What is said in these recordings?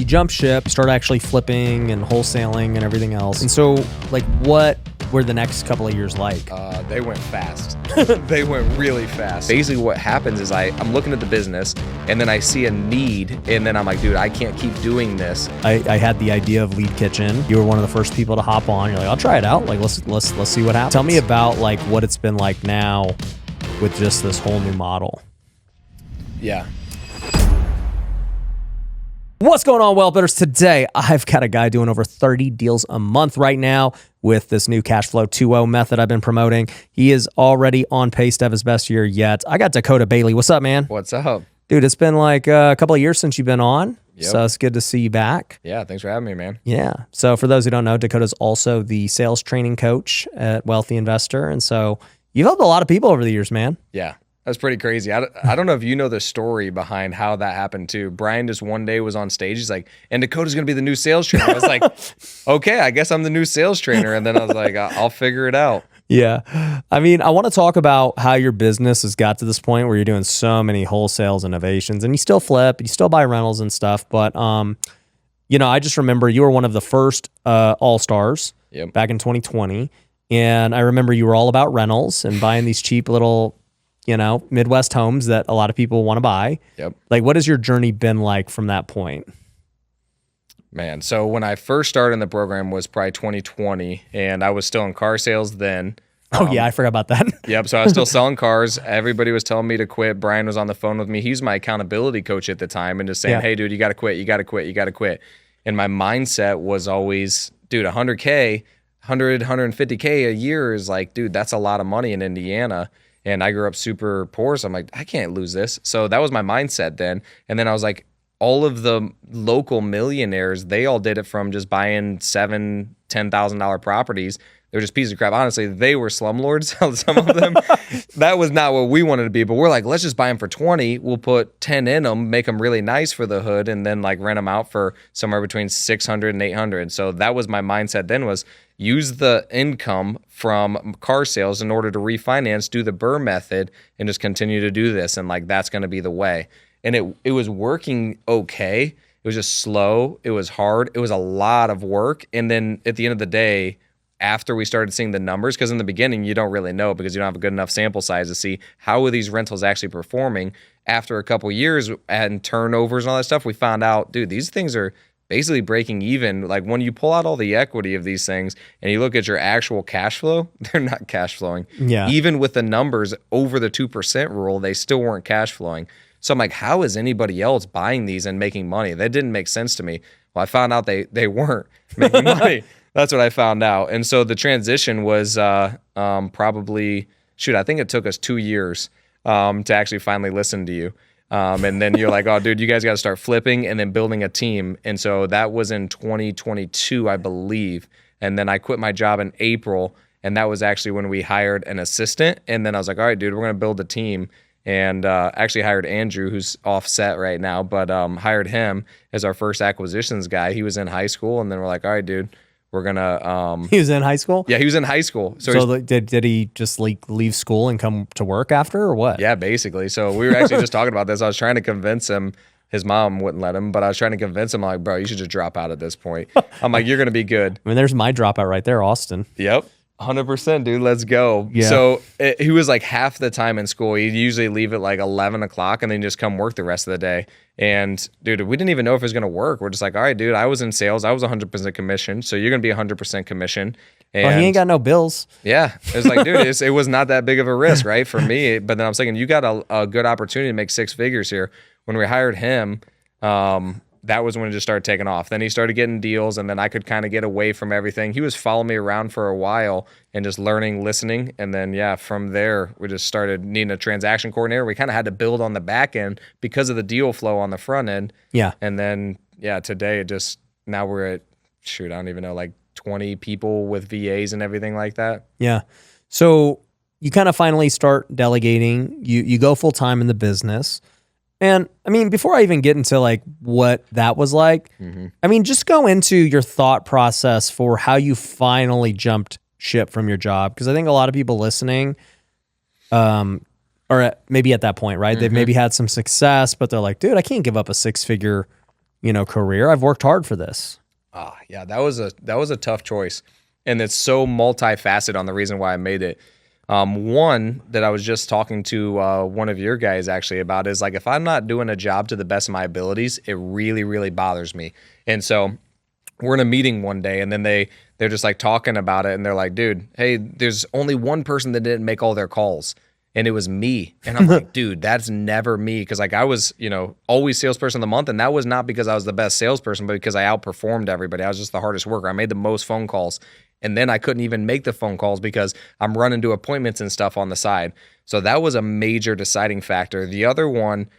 jumped ship, started actually flipping and wholesaling and everything else. And so, like, what were the next couple of years like? They went fast. They went really fast. Basically what happens is I'm looking at the business and then I see a need and then I'm like, dude, I can't keep doing this. I had the idea of Lead Kitchen. You were one of the first people to hop on. You're like, I'll try it out. Like, let's see what happens. Tell me about like what it's been like now with just this whole new model. Yeah. What's going on, well bidders? Today, I've got a guy doing over 30 deals a month right now with this new cash flow 2.0 method I've been promoting. He is already on pace to have his best year yet. I got Dakota Bailey. What's up, man? What's up? Dude, it's been like a couple of years since you've been on. Yep. So it's good to see you back. Yeah, thanks for having me, man. Yeah. So for those who don't know, Dakota's also the sales training coach at Wealthy Investor. And so you've helped a lot of people over the years, man. Yeah. That's pretty crazy. I don't know if you know the story behind how that happened too. Brian just one day was on stage. He's like, and Dakota's going to be the new sales trainer. I was like, okay, I guess I'm the new sales trainer. And then I was like, I'll figure it out. Yeah. I mean, I want to talk about how your business has got to this point where you're doing so many wholesales and novations and you still flip, you still buy rentals and stuff. But, you know, I just remember you were one of the first all-stars back in 2020. And I remember you were all about rentals and buying these cheap little, you know, Midwest homes that a lot of people want to buy. Yep. Like, what has your journey been like from that point? Man, so when I first started in the program was probably 2020, and I was still in car sales then. Oh, yeah, I forgot about that. Yep, so I was still selling cars. Everybody was telling me to quit. Brian was on the phone with me. He's my accountability coach at the time and just saying, hey, dude, you got to quit, you got to quit, you got to quit. And my mindset was always, dude, 100K, 150K a year is like, dude, that's a lot of money in Indiana. And I grew up super poor, so I'm like, I can't lose this. So that was my mindset then. And then I was like, all of the local millionaires, they all did it from just buying $7,000-$10,000 properties. They're just pieces of crap. Honestly, they were slumlords, some of them. That was not what we wanted to be. But we're like, let's just buy them for 20. We'll put 10 in them, make them really nice for the hood, and then like rent them out for somewhere between 600 and 800. So that was my mindset then, was use the income from car sales in order to refinance, do the Burr method, and just continue to do this. And like, that's going to be the way. And it was working okay. It was just slow. It was hard. It was a lot of work. And then at the end of the day, after we started seeing the numbers, because in the beginning, you don't really know because you don't have a good enough sample size to see how are these rentals actually performing. After a couple of years and turnovers and all that stuff, we found out, dude, these things are basically breaking even. Like when you pull out all the equity of these things and you look at your actual cash flow, they're not cash flowing. Yeah. Even with the numbers over the 2% rule, they still weren't cash flowing. So I'm like, how is anybody else buying these and making money? That didn't make sense to me. Well, I found out they weren't making money. That's what I found out. And so the transition was probably, I think it took us 2 years to actually finally listen to you. And then you're like, oh, dude, you guys got to start flipping and then building a team. And so that was in 2022, I believe. And then I quit my job in April. And that was actually when we hired an assistant. And then I was like, all right, dude, we're going to build a team. And actually hired Andrew, who's offset right now, but hired him as our first acquisitions guy. He was in high school. And then we're like, all right, dude, we're going to... He was in high school? Yeah, he was in high school. So did he just like leave school and come to work after or what? Yeah, basically. So we were actually just talking about this. I was trying to convince him. His mom wouldn't let him, but I was trying to convince him, like, bro, you should just drop out at this point. I'm like, you're going to be good. I mean, there's my dropout right there, Austin. Yep. 100%, dude. Let's go. Yeah. So he was like half the time in school. He'd usually leave at like 11 o'clock and then just come work the rest of the day. And dude, we didn't even know if it was going to work. We're just like, all right, dude, I was in sales. I was 100% commission. So you're going to be 100% commission. And well, he ain't got no bills. Yeah. It was like, dude, it was not that big of a risk, right? For me. But then I was thinking, you got a good opportunity to make 6 figures here. When we hired him, that was when it just started taking off. Then he started getting deals, and then I could kind of get away from everything. He was following me around for a while and just learning, listening. And then, yeah, from there, we just started needing a transaction coordinator. We kind of had to build on the back end because of the deal flow on the front end. Yeah. And then, yeah, today now we're at, I don't even know, like 20 people with VAs and everything like that. Yeah. So you kind of finally start delegating. You go full time in the business. And I mean, before I even get into like what that was like, I mean, just go into your thought process for how you finally jumped ship from your job. Because I think a lot of people listening maybe at that point, right? They've maybe had some success, but they're like, dude, I can't give up a 6-figure career. I've worked hard for this. Yeah, that was a tough choice. And it's so multifaceted on the reason why I made it. One that I was just talking to one of your guys actually about is like, if I'm not doing a job to the best of my abilities, it really, really bothers me. And so we're in a meeting one day, and then they're just like talking about it, and they're like, dude, hey, there's only one person that didn't make all their calls, and it was me. And I'm like, dude, that's never me. Cause like I was, always salesperson of the month. And that was not because I was the best salesperson, but because I outperformed everybody. I was just the hardest worker. I made the most phone calls. And then I couldn't even make the phone calls because I'm running to appointments and stuff on the side. So that was a major deciding factor. The other one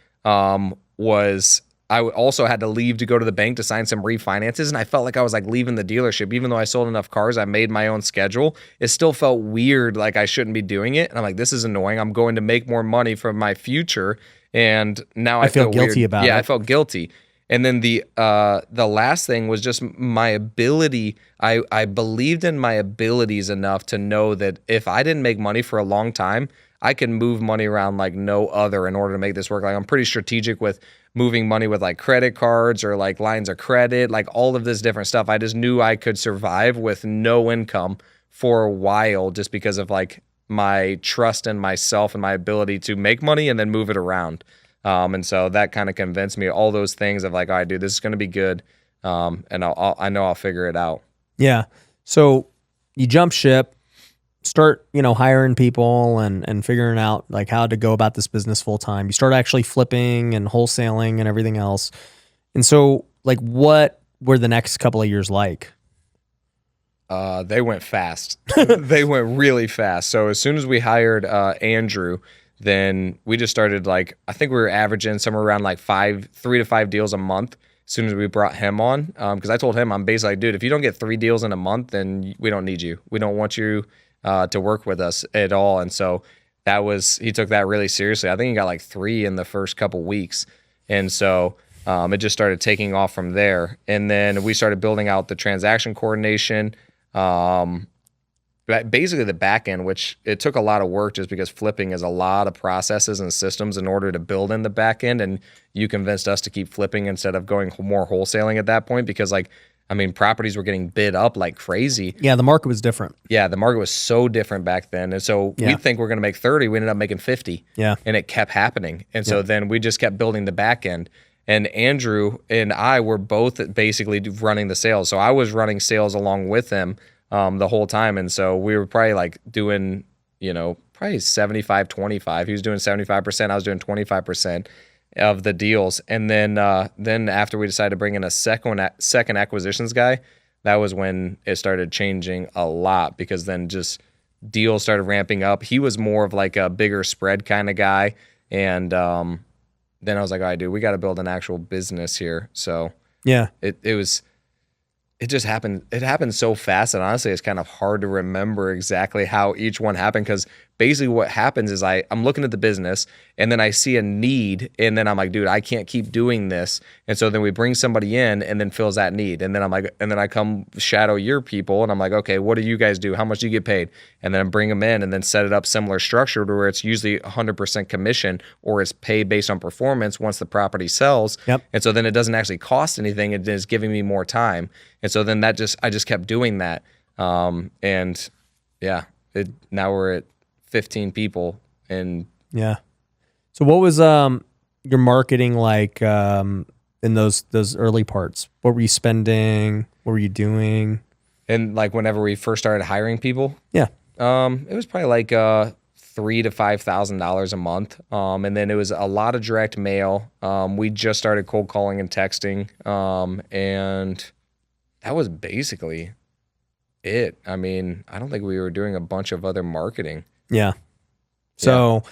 was I also had to leave to go to the bank to sign some refinances. And I felt like I was like leaving the dealership. Even though I sold enough cars, I made my own schedule. It still felt weird, like I shouldn't be doing it. And I'm like, this is annoying. I'm going to make more money for my future. And now I feel guilty weird. about it. Yeah, I felt guilty. And then the last thing was just my ability. I believed in my abilities enough to know that if I didn't make money for a long time, I can move money around like no other in order to make this work. Like I'm pretty strategic with moving money with like credit cards or like lines of credit, like all of this different stuff. I just knew I could survive with no income for a while just because of like my trust in myself and my ability to make money and then move it around. And so that kind of convinced me, all those things of like, all right, dude, this is going to be good. And I know I'll figure it out. Yeah. So you jump ship, start, hiring people and figuring out like how to go about this business full time. You start actually flipping and wholesaling and everything else. And so like, what were the next couple of years like? They went fast. They went really fast. So as soon as we hired Andrew, then we just started like, I think we were averaging somewhere around like 3 to 5 deals a month as soon as we brought him on. Because I told him, I'm basically like, dude, if you don't get 3 deals in a month, then we don't need you. We don't want you to work with us at all. And so he took that really seriously. I think he got like 3 in the first couple weeks. And so it just started taking off from there. And then we started building out the transaction coordination. Basically the back end, which it took a lot of work just because flipping is a lot of processes and systems in order to build in the back end. And you convinced us to keep flipping instead of going more wholesaling at that point because properties were getting bid up like crazy. Yeah, the market was different. Yeah, the market was so different back then. And so we'd think we're going to make 30. We ended up making 50. Yeah. And it kept happening. And so then we just kept building the back end. And Andrew and I were both basically running the sales. So I was running sales along with him the whole time. And so we were probably like doing, probably 75-25. He was doing 75%. I was doing 25% of the deals. And then after we decided to bring in a second acquisitions guy, that was when it started changing a lot because then just deals started ramping up. He was more of like a bigger spread kind of guy. And then I was like, all right, dude, we got to build an actual business here. So yeah, it just happened. It happened so fast. And honestly, it's kind of hard to remember exactly how each one happened. Cause basically what happens is I'm looking at the business and then I see a need and then I'm like, dude, I can't keep doing this. And so then we bring somebody in and then fills that need. And then I'm like, and then I come shadow your people and I'm like, okay, what do you guys do? How much do you get paid? And then bring them in and then set it up similar structure to where it's usually 100% commission or it's paid based on performance once the property sells. Yep. And so then it doesn't actually cost anything. It is giving me more time. And so then I just kept doing that. And yeah, now we're at 15 people and yeah. So what was your marketing like in those early parts? What were you spending? What were you doing? And like whenever we first started hiring people, yeah, it was probably like $3,000 to $5,000 a month, and then it was a lot of direct mail. We just started cold calling and texting, and that was basically it. I mean, I don't think we were doing a bunch of other marketing. Yeah. So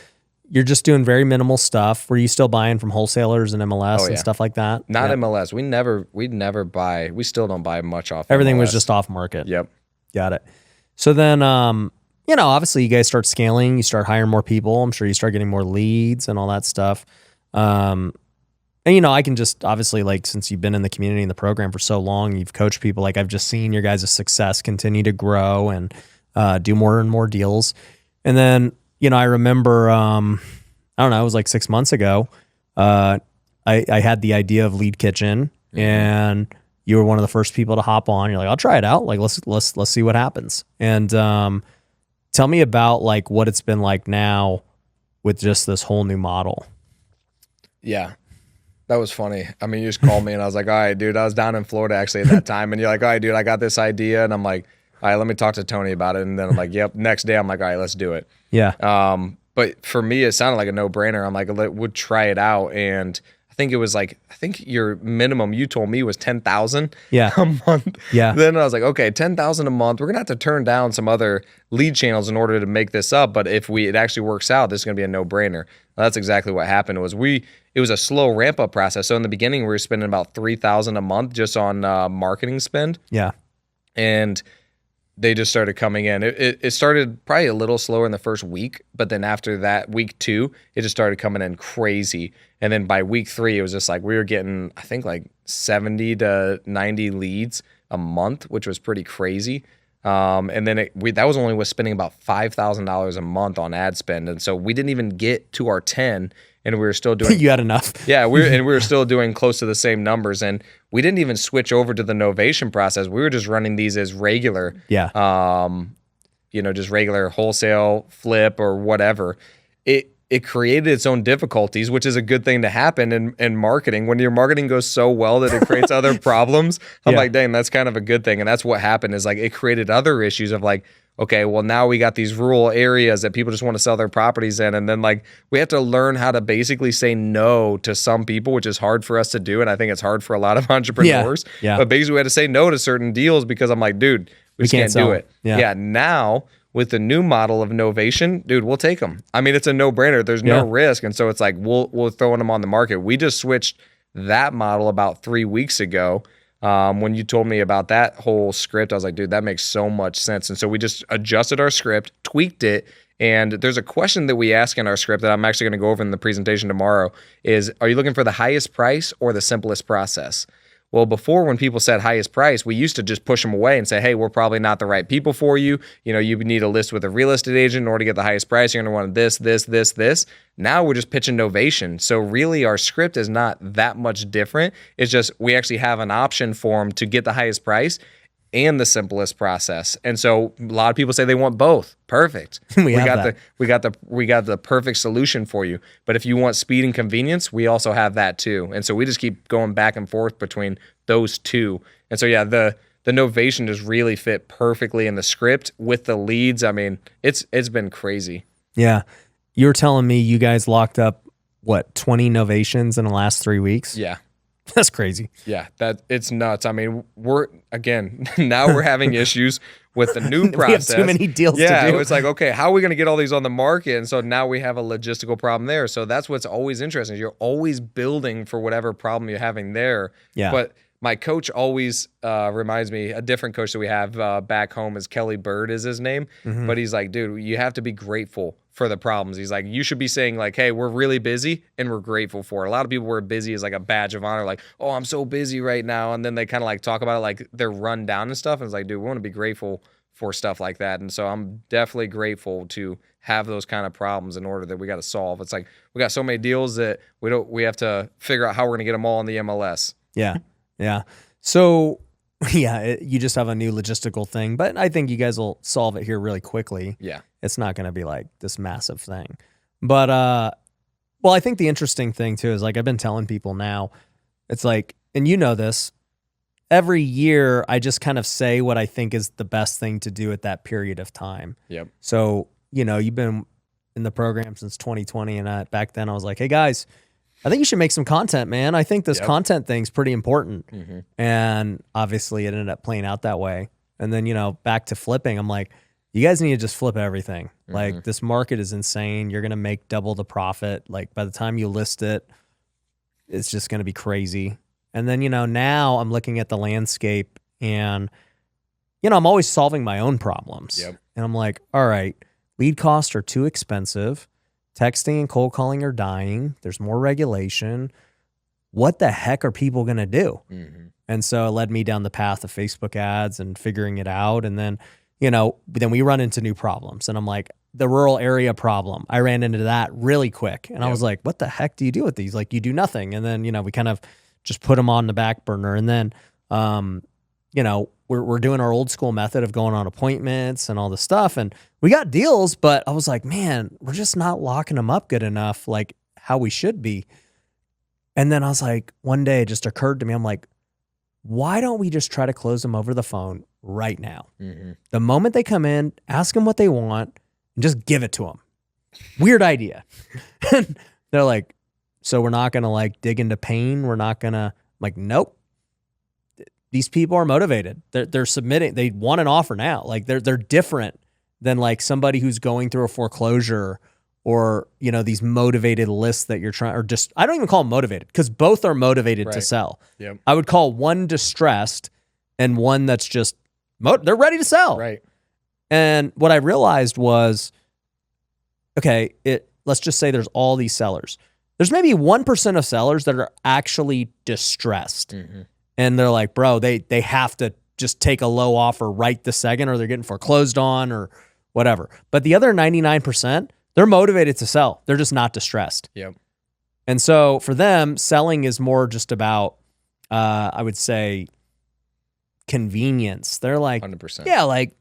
you're just doing very minimal stuff. Were you still buying from wholesalers and MLS and stuff like that? Not MLS. We'd never buy. We still don't buy much off. Everything MLS. was just off market. Yep. Got it. So then, obviously you guys start scaling, you start hiring more people. I'm sure you start getting more leads and all that stuff. And I can just obviously like, since you've been in the community and the program for so long, you've coached people, like I've just seen your guys' success continue to grow and do more and more deals. And then, I remember, I don't know, it was like 6 months ago. I had the idea of Lead Kitchen and you were one of the first people to hop on. You're like, I'll try it out. Like, let's see what happens. And tell me about like what it's been like now with just this whole new model. Yeah. That was funny. I mean, you just called me and I was like, all right, dude, I was down in Florida actually at that time. And you're like, all right, dude, I got this idea. And I'm like, all right, let me talk to Tony about it. And then I'm like, yep. Next day, I'm like, all right, let's do it. Yeah. But for me, it sounded like a no-brainer. I'm like, would try it out. And I think it was like, I think your minimum you told me was 10,000 a month. Yeah. Then I was like, okay, 10,000 a month. We're going to have to turn down some other lead channels in order to make this up. But if it actually works out, this is going to be a no-brainer. Well, that's exactly what happened. It was a slow ramp-up process. So in the beginning, we were spending about 3,000 a month just on marketing spend. Yeah. And they just started coming in. It started probably a little slower in the first week, but then after that, week 2, it just started coming in crazy. And then by week 3, it was just like we were getting, I think, like 70 to 90 leads a month, which was pretty crazy. And then that was only spending about $5,000 a month on ad spend. And so we didn't even get to our 10, and we were still doing. You had enough. Yeah, we were still doing close to the same numbers, and we didn't even switch over to the novation process. We were just running these as regular. Yeah. Just regular wholesale, flip, or whatever. It created its own difficulties, which is a good thing to happen in marketing. When your marketing goes so well that it creates other problems, I'm like, dang, that's kind of a good thing. And that's what happened is like it created other issues of like, okay, well now we got these rural areas that people just want to sell their properties in. And then like we have to learn how to basically say no to some people, which is hard for us to do. And I think it's hard for a lot of entrepreneurs. Yeah. But basically we had to say no to certain deals because I'm like, dude, we just can't do it. Yeah. Now with the new model of Novation, dude, we'll take them. I mean, it's a no-brainer. There's no risk. And so it's like, we're throwing them on the market. We just switched that model about 3 weeks ago. When you told me about that whole script, I was like, dude, that makes so much sense. And so we just adjusted our script, tweaked it. And there's a question that we ask in our script that I'm actually going to go over in the presentation tomorrow is, are you looking for the highest price or the simplest process? Well, before when people said highest price, we used to just push them away and say, hey, we're probably not the right people for you. You know, you need a list with a real estate agent in order to get the highest price. You're going to want this. Now we're just pitching Novation. So really our script is not that much different. It's just we actually have an option for them to get the highest price and the simplest process. And so a lot of people say they want both. Perfect. We got the perfect solution for you. But if you want speed and convenience, we also have that too. And so we just keep going back and forth between those two. And so yeah, the Novation just really fit perfectly in the script with the leads. I mean, it's been crazy. Yeah. You were telling me you guys locked up 20 Novations in the last 3 weeks? Yeah. That's crazy. Yeah, it's nuts. I mean, now we're having issues with the new process. We have too many deals to do. Yeah, it's like, okay, how are we going to get all these on the market? And so now we have a logistical problem there. So that's what's always interesting. You're always building for whatever problem you're having there. Yeah. But my coach always reminds me, a different coach that we have back home is Kelly Bird is his name. Mm-hmm. But he's like, dude, you have to be grateful for the problems. He's like, you should be saying like, hey, we're really busy and we're grateful for it. A lot of people were busy as like a badge of honor, like, oh, I'm so busy right now. And then they kind of like talk about it like they're run down and stuff. And it's like, dude, we want to be grateful for stuff like that. And so I'm definitely grateful to have those kind of problems in order that we got to solve. It's like we got so many deals that we have to figure out how we're going to get them all in the MLS. Yeah. Yeah. So yeah, you just have a new logistical thing, but I think you guys will solve it here really quickly. Yeah. It's not going to be like this massive thing. But, well, I think the interesting thing too is like I've been telling people now, it's like, and you know this, every year I just kind of say what I think is the best thing to do at that period of time. Yep. So, you know, you've been in the program since 2020, and back then I was like, hey guys, I think you should make some content, man. I think this content thing's pretty important. Mm-hmm. And obviously it ended up playing out that way. And then, you know, back to flipping, I'm like, you guys need to just flip everything. Mm-hmm. Like this market is insane. You're going to make double the profit. Like by the time you list it, it's just going to be crazy. And then, you know, now I'm looking at the landscape and, you know, I'm always solving my own problems. Yep. And I'm like, all right, lead costs are too expensive. Texting and cold calling are dying. There's more regulation. What the heck are people going to do? Mm-hmm. And so it led me down the path of Facebook ads and figuring it out. And then, you know, then we run into new problems. And I'm like, the rural area problem, I ran into that really quick. And I was like, what the heck do you do with these? Like, you do nothing. And then, you know, we kind of just put them on the back burner. And then, you know, we're doing our old school method of going on appointments and all this stuff. And we got deals, but I was like, man, we're just not locking them up good enough, like how we should be. And then I was like, one day it just occurred to me, I'm like, why don't we just try to close them over the phone right now? Mm-hmm. The moment they come in, ask them what they want and just give it to them. Weird idea. And they're like, so we're not going to like dig into pain. We're not going to, like, nope. These people are motivated. They're submitting. They want an offer now. Like they're different than like somebody who's going through a foreclosure or, you know, these motivated lists that you're trying, or just, I don't even call them motivated because both are motivated to sell. Yep. I would call one distressed and one that's just, they're ready to sell. Right. And what I realized was, okay, let's just say there's all these sellers. There's maybe 1% of sellers that are actually distressed. Mm-hmm. And they're like, bro, they have to just take a low offer right this second or they're getting foreclosed on or whatever. But the other 99%, they're motivated to sell. They're just not distressed. Yep. And so for them, selling is more just about, I would say, convenience. They're like, 100%. yeah, like,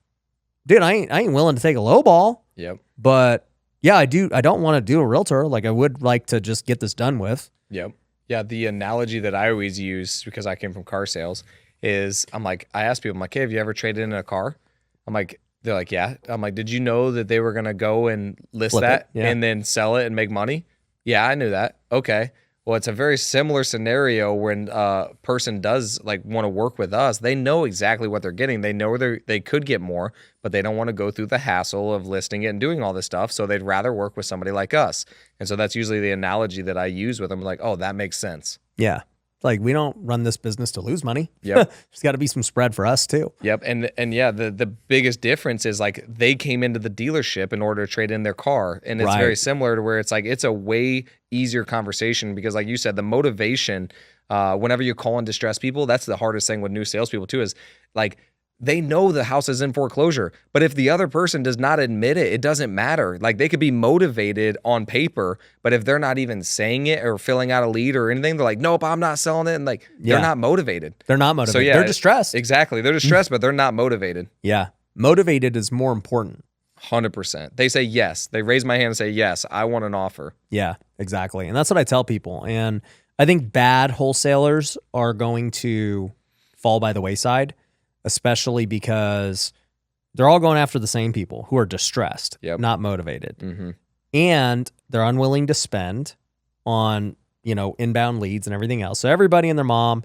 dude, I ain't willing to take a low ball. Yep. But yeah, I don't want to do a realtor. Like I would like to just get this done with. Yep. Yeah, the analogy that I always use, because I came from car sales, is I ask people, I'm like, hey, have you ever traded in a car? I'm like, they're like, yeah. I'm like, did you know that they were going to go and list Flip that it, yeah. and then sell it and make money? Yeah, I knew that. Okay. Well, it's a very similar scenario when a person does like want to work with us. They know exactly what they're getting. They know they could get more, but they don't want to go through the hassle of listing it and doing all this stuff. So they'd rather work with somebody like us. And so that's usually the analogy that I use with them. Like, oh, that makes sense. Yeah. Like we don't run this business to lose money. Yep. There's got to be some spread for us too. Yep. And yeah, the biggest difference is like they came into the dealership in order to trade in their car. And it's very similar to where it's like, it's a way easier conversation because like you said, the motivation, whenever you call in distressed people, that's the hardest thing with new salespeople too, is like, they know the house is in foreclosure, but if the other person does not admit it, it doesn't matter. Like they could be motivated on paper, but if they're not even saying it or filling out a lead or anything, they're like, nope, I'm not selling it. And like, they're not motivated. They're not motivated. So, yeah, they're distressed. Exactly. They're distressed, but they're not motivated. Yeah. Motivated is more important. 100%. They say yes. They raise my hand and say, yes, I want an offer. Yeah, exactly. And that's what I tell people. And I think bad wholesalers are going to fall by the wayside, especially because they're all going after the same people who are distressed, not motivated. Mm-hmm. And they're unwilling to spend on, you know, inbound leads and everything else. So everybody and their mom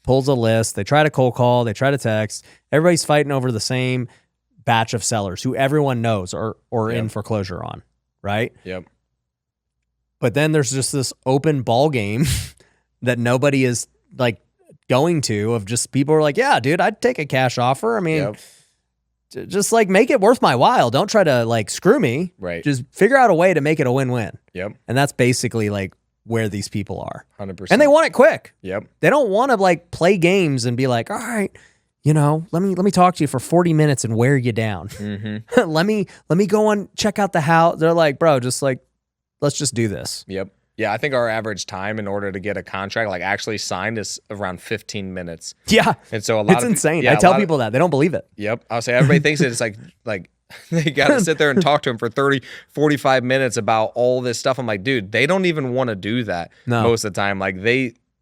pulls a list. They try to cold call. They try to text. Everybody's fighting over the same batch of sellers who everyone knows or in foreclosure on, right? Yep. But then there's just this open ball game that nobody is like going to, of just people are like, yeah, dude, I'd take a cash offer. I mean, just like make it worth my while. Don't try to like screw me. Right. Just figure out a way to make it a win-win. Yep. And that's basically like where these people are. 100%. And they want it quick. Yep. They don't want to like play games and be like, all right, you know, let me talk to you for 40 minutes and wear you down. Mm-hmm. let me go and check out the house. They're like, bro, just like, let's just do this. Yep. Yeah, I think our average time in order to get a contract like actually signed is around 15 minutes. Yeah. And so a lot it's of insane. Yeah, I tell people that. They don't believe it. Yep. I'll say everybody thinks it's like they got to sit there and talk to him for 30, 45 minutes about all this stuff. I'm like, dude, they don't even want to do that most of the time. Like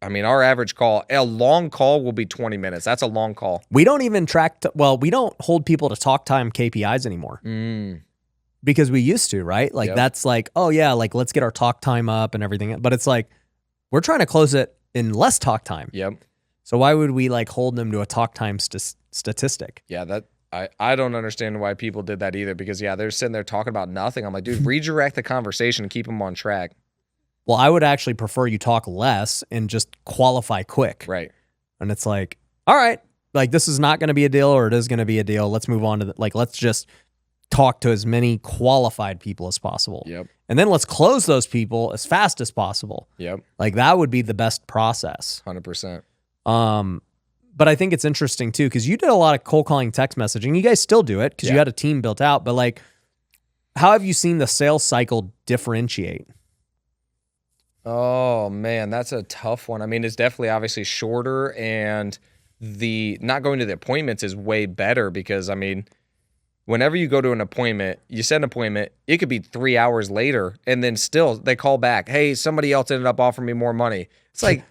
our average call, a long call will be 20 minutes. That's a long call. We don't even we don't hold people to talk time KPIs anymore. Because we used to, right? Like that's like, oh yeah, like let's get our talk time up and everything. But it's like, we're trying to close it in less talk time. Yep. So why would we like hold them to a talk time statistic? Yeah, that I don't understand why people did that either, because they're sitting there talking about nothing. I'm like, dude, redirect the conversation and keep them on track. Well, I would actually prefer you talk less and just qualify quick. Right. And it's like, all right, like this is not going to be a deal or it is going to be a deal. Let's move on to let's just talk to as many qualified people as possible. Yep. And then let's close those people as fast as possible. Yep. Like that would be the best process. 100%. But I think it's interesting too, because you did a lot of cold calling text messaging. You guys still do it because you had a team built out. But like, how have you seen the sales cycle differentiate? Oh man, that's a tough one. I mean, it's definitely obviously shorter, and the not going to the appointments is way better because I mean, whenever you go to an appointment, you set an appointment, it could be 3 hours later, and then still they call back, hey, somebody else ended up offering me more money. It's like,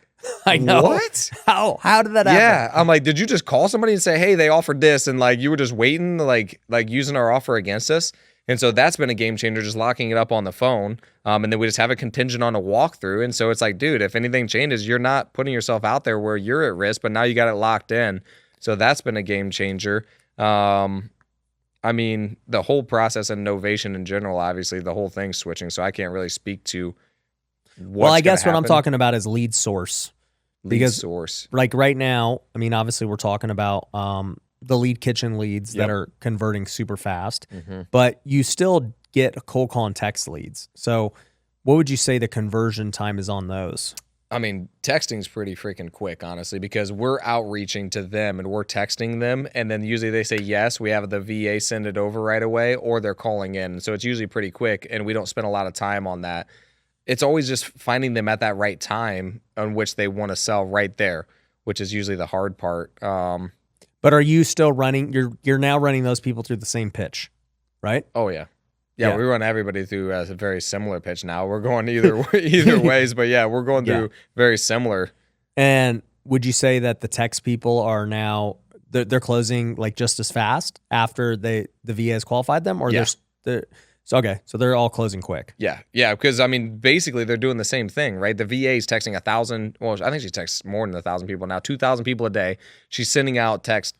I know. what? How did that happen? Yeah, I'm like, did you just call somebody and say, hey, they offered this, and like you were just waiting, like using our offer against us? And so that's been a game changer, just locking it up on the phone. And then we just have a contingent on a walkthrough. And so it's like, dude, if anything changes, you're not putting yourself out there where you're at risk, but now you got it locked in. So that's been a game changer. I mean, the whole process and Novation in general, obviously, the whole thing's switching. So I can't really speak to Well, I guess what I'm talking about is lead source. Lead source. Like right now, I mean, obviously we're talking about the lead kitchen leads that are converting super fast, but you still get cold call and text leads. So what would you say the conversion time is on those? I mean, texting's pretty freaking quick, honestly, because we're outreaching to them and we're texting them, and then usually they say yes, we have the VA send it over right away, or they're calling in. So it's usually pretty quick, and we don't spend a lot of time on that. It's always just finding them at that right time on which they want to sell right there, which is usually the hard part. But are you still running? You're now running those people through the same pitch, right? Oh yeah. Yeah, we run everybody through a very similar pitch now. We're going either ways, but yeah, we're going through very similar. And would you say that the text people are now they're closing like just as fast after the VA has qualified them, or they're so they're all closing quick? Yeah, because I mean, basically they're doing the same thing, right? The VA is texting 1,000. Well, I think she texts more than 1,000 people now, 2,000 people a day. She's sending out text.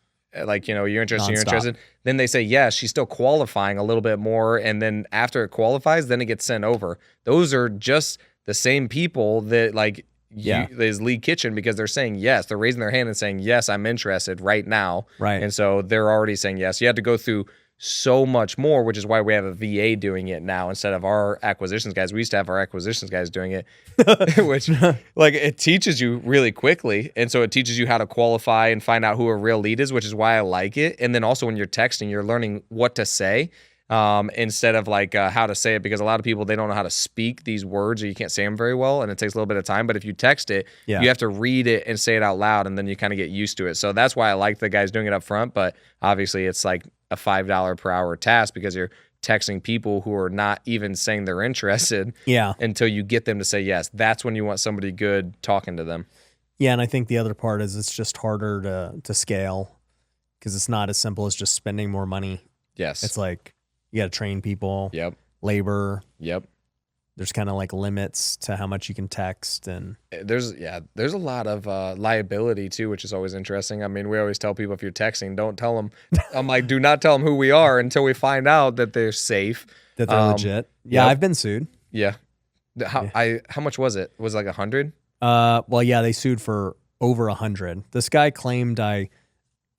Like, you're interested, Nonstop. you're interested. Then they say yes, she's still qualifying a little bit more. And then after it qualifies, then it gets sent over. Those are just the same people that is lead kitchen because they're saying yes. They're raising their hand and saying, yes, I'm interested right now. Right. And so they're already saying yes. You had to go through so much more, which is why we have a VA doing it now instead of our acquisitions guys. We used to have our acquisitions guys doing it, which it teaches you really quickly. And so it teaches you how to qualify and find out who a real lead is, which is why I like it. And then also when you're texting, you're learning what to say instead of how to say it, because a lot of people, they don't know how to speak these words, or you can't say them very well, and it takes a little bit of time. But if you text it, you have to read it and say it out loud, and then you kind of get used to it. So that's why I like the guys doing it up front. But obviously it's like a $5 per hour task because you're texting people who are not even saying they're interested until you get them to say yes. That's when you want somebody good talking to them. Yeah, and I think the other part is it's just harder to scale because it's not as simple as just spending more money. Yes. It's like you got to train people, labor. Yep. There's kind of like limits to how much you can text, and there's a lot of liability too, which is always interesting. I mean, we always tell people if you're texting, don't tell them. I'm like, do not tell them who we are until we find out that they're safe, that they're legit. Yeah, I've been sued. Yeah. How much was it? Was it like 100? Well, yeah, they sued for over 100. This guy claimed when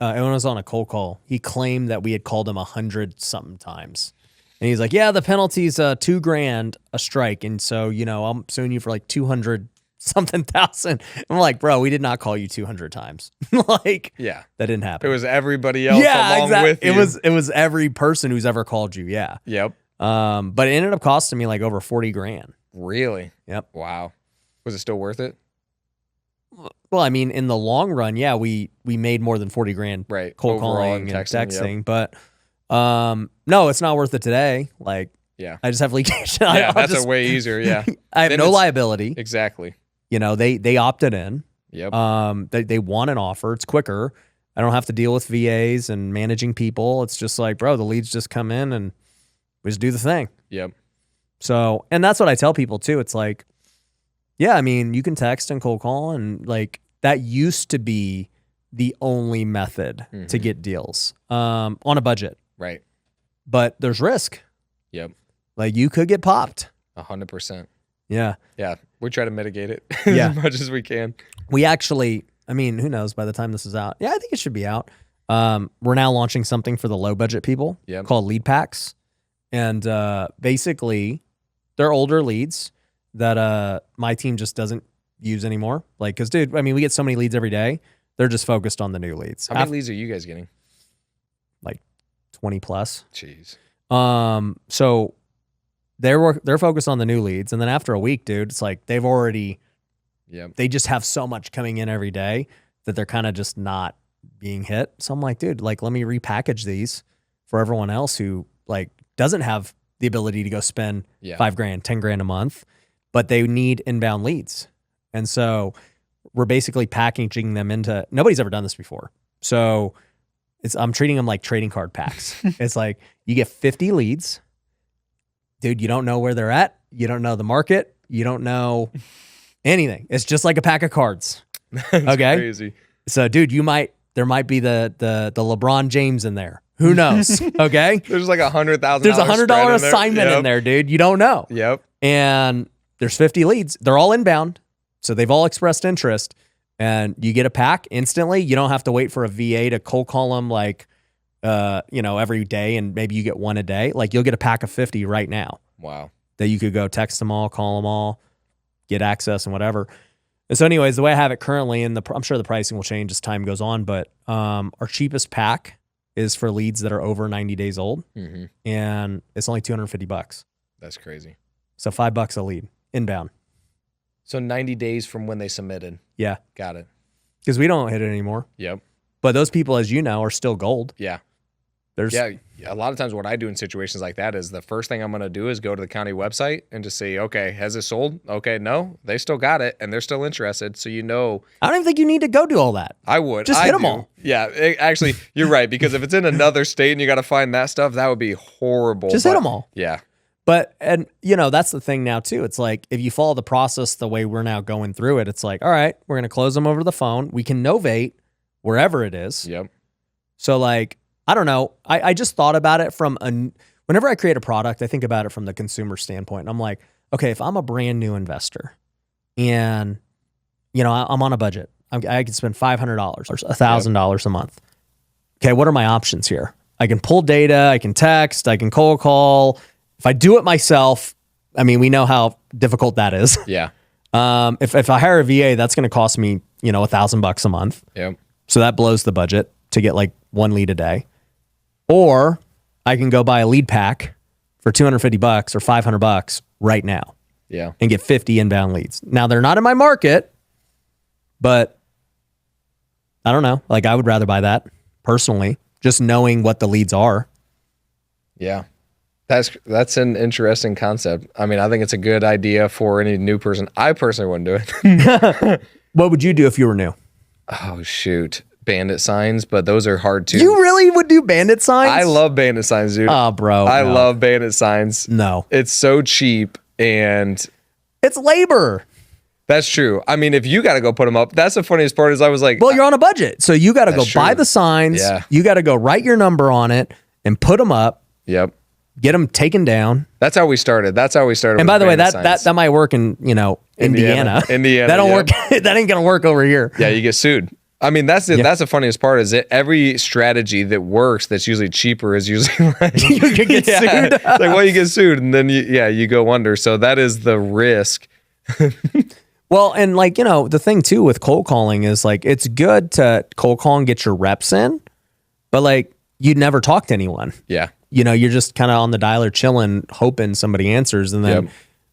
I was on a cold call, he claimed that we had called him 100 something times. And he's like, yeah, the penalty's $2,000 a strike. And so, I'm suing you for like 200 something thousand. I'm like, bro, we did not call you 200 times. That didn't happen. It was everybody else along with you. It was every person who's ever called you. Yeah. Yep. But it ended up costing me like over 40 grand. Really? Yep. Wow. Was it still worth it? Well, I mean, in the long run, yeah, we made more than 40 grand cold calling and texting, but no, it's not worth it today. I just have leakage. That's a way easier. Yeah. I have no liability. Exactly. They opted in. Yep. They want an offer. It's quicker. I don't have to deal with VAs and managing people. It's just like, bro, the leads just come in and we just do the thing. Yep. So, and that's what I tell people too. It's like, yeah, I mean, you can text and cold call, and that used to be the only method to get deals on a budget. Right. But there's risk. Yep. You could get popped. 100%. Yeah. Yeah. We try to mitigate it as much as we can. We actually, I mean, who knows by the time this is out? Yeah, I think it should be out. We're now launching something for the low budget people called lead packs. And basically, they're older leads that my team just doesn't use anymore. Because, dude, I mean, we get so many leads every day. They're just focused on the new leads. How many leads are you guys getting? 20 plus. Jeez. So they're focused on the new leads. And then after a week, dude, it's like they've already, they just have so much coming in every day that they're kind of just not being hit. So I'm like, dude, like, let me repackage these for everyone else who like doesn't have the ability to go spend $5,000, $10,000 a month, but they need inbound leads. And so we're basically packaging them into, nobody's ever done this before. So I'm treating them like trading card packs. It's like you get 50 leads. Dude, you don't know where they're at. You don't know the market. You don't know anything. It's just like a pack of cards. Okay. Crazy. So, dude, there might be the LeBron James in there. Who knows? Okay. There's like $100,000. There's $100 assignment in there, dude. You don't know. Yep. And there's 50 leads. They're all inbound. So they've all expressed interest. And you get a pack instantly. You don't have to wait for a VA to cold call them like, every day, and maybe you get one a day. Like you'll get a pack of 50 right now. Wow. That you could go text them all, call them all, get access and whatever. And so anyways, the way I have it currently, and I'm sure the pricing will change as time goes on, but our cheapest pack is for leads that are over 90 days old. Mm-hmm. And it's only $250. That's crazy. So $5 a lead inbound. So 90 days from when they submitted. Yeah. Got it. Because we don't hit it anymore. Yep. But those people, as you know, are still gold. Yeah. A lot of times what I do in situations like that is the first thing I'm going to do is go to the county website and just say, okay, has it sold? Okay, no, they still got it and they're still interested. So I don't even think you need to go do all that. I would. Just hit them all. Yeah, actually, you're right. Because if it's in another state and you got to find that stuff, that would be horrible. Just hit them all. Yeah. But, and that's the thing now too. It's like, if you follow the process the way we're now going through it, it's like, all right, we're going to close them over the phone. We can novate wherever it is. Yep. So like, I don't know. I just thought about it whenever I create a product, I think about it from the consumer standpoint. And I'm like, okay, if I'm a brand new investor and, I'm on a budget, I can spend $500 or $1,000 a month. Okay, what are my options here? I can pull data, I can text, I can cold call. If I do it myself, I mean, we know how difficult that is. Yeah. If I hire a VA, that's going to cost me, $1,000 a month. Yep. So that blows the budget to get like one lead a day. Or I can go buy a lead pack for $250 or $500 right now. Yeah. And get 50 inbound leads. Now they're not in my market, but I don't know. Like I would rather buy that personally, just knowing what the leads are. Yeah. That's an interesting concept. I mean, I think it's a good idea for any new person. I personally wouldn't do it. What would you do if you were new? Oh, shoot. Bandit signs, but those are hard too. You really would do bandit signs? I love bandit signs, dude. Oh, bro. I love bandit signs. No. It's so cheap and it's labor. That's true. I mean, if you got to go put them up, that's the funniest part is I was like, well, you're on a budget. So you got to go buy the signs. Yeah. You got to go write your number on it and put them up. Yep. Get them taken down. That's how we started. And by the way, that might work in, Indiana. That don't work. That ain't going to work over here. Yeah. You get sued. I mean, that's the funniest part is that every strategy that works that's usually cheaper is usually like you can get sued. Like, well, you get sued and then you go under. So that is the risk. Well, and like, the thing too with cold calling is like, it's good to cold call and get your reps in, but like you'd never talk to anyone. Yeah. You're just kind of on the dialer chilling, hoping somebody answers. And then,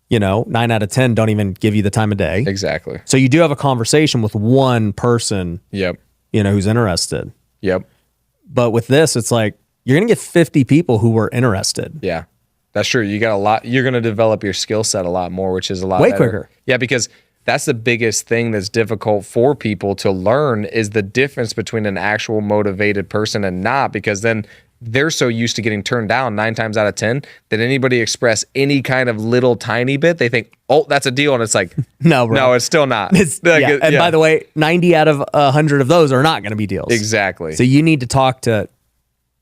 9 out of 10 don't even give you the time of day. Exactly. So you do have a conversation with one person, Yep. Who's interested. Yep. But with this, it's like, you're going to get 50 people who were interested. Yeah. That's true. You got a lot. You're going to develop your skill set a lot more, which is a lot way better. quicker. Yeah, because that's the biggest thing that's difficult for people to learn is the difference between an actual motivated person and not, because then they're so used to getting turned down 9 times out of 10 that anybody express any kind of little tiny bit, they think, oh, that's a deal. And it's like, no, bro. No, it's still not. And by the way, 90 out of 100 of those are not going to be deals. Exactly. So you need to talk to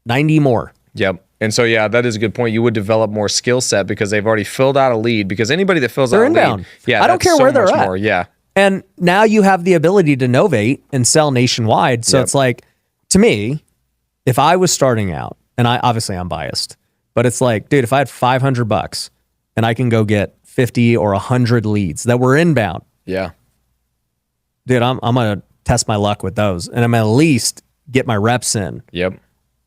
90 more. Yep. And so, yeah, that is a good point. You would develop more skill set because they've already filled out a lead, because anybody that fills out a lead, I don't care where they're at. More. Yeah. And now you have the ability to novate and sell nationwide. So it's like, to me, if I was starting out, and I'm biased, but it's like, dude, if I had $500 and I can go get 50 or 100 leads that were inbound. Yeah. Dude, I'm going to test my luck with those. And I'm at least get my reps in. Yep.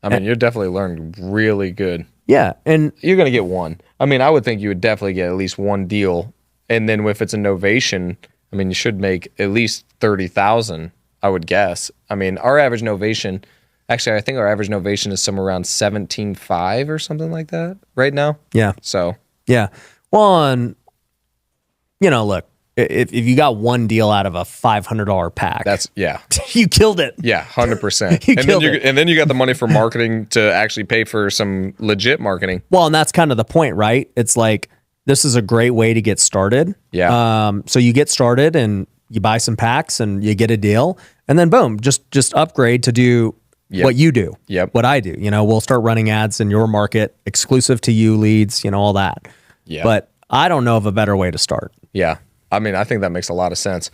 I mean, you're definitely learned really good. Yeah. And you're going to get one. I mean, I would think you would definitely get at least one deal. And then if it's a novation, I mean, you should make at least 30,000, I would guess. I mean, our average novation, actually, I think our average novation is somewhere around 17.5 or something like that right now. yeah. So, Yeah. Well, and, look, if you got one deal out of a $500 pack, you killed it. Yeah, 100%. And then you got the money for marketing to actually pay for some legit marketing. Well, and that's kind of the point, right? It's like, this is a great way to get started. Yeah. So you get started and you buy some packs and you get a deal, and then boom, just upgrade to do what you do. Yep. What I do. We'll start running ads in your market, exclusive to you leads, all that. Yeah. But I don't know of a better way to start. Yeah. I mean, I think that makes a lot of sense.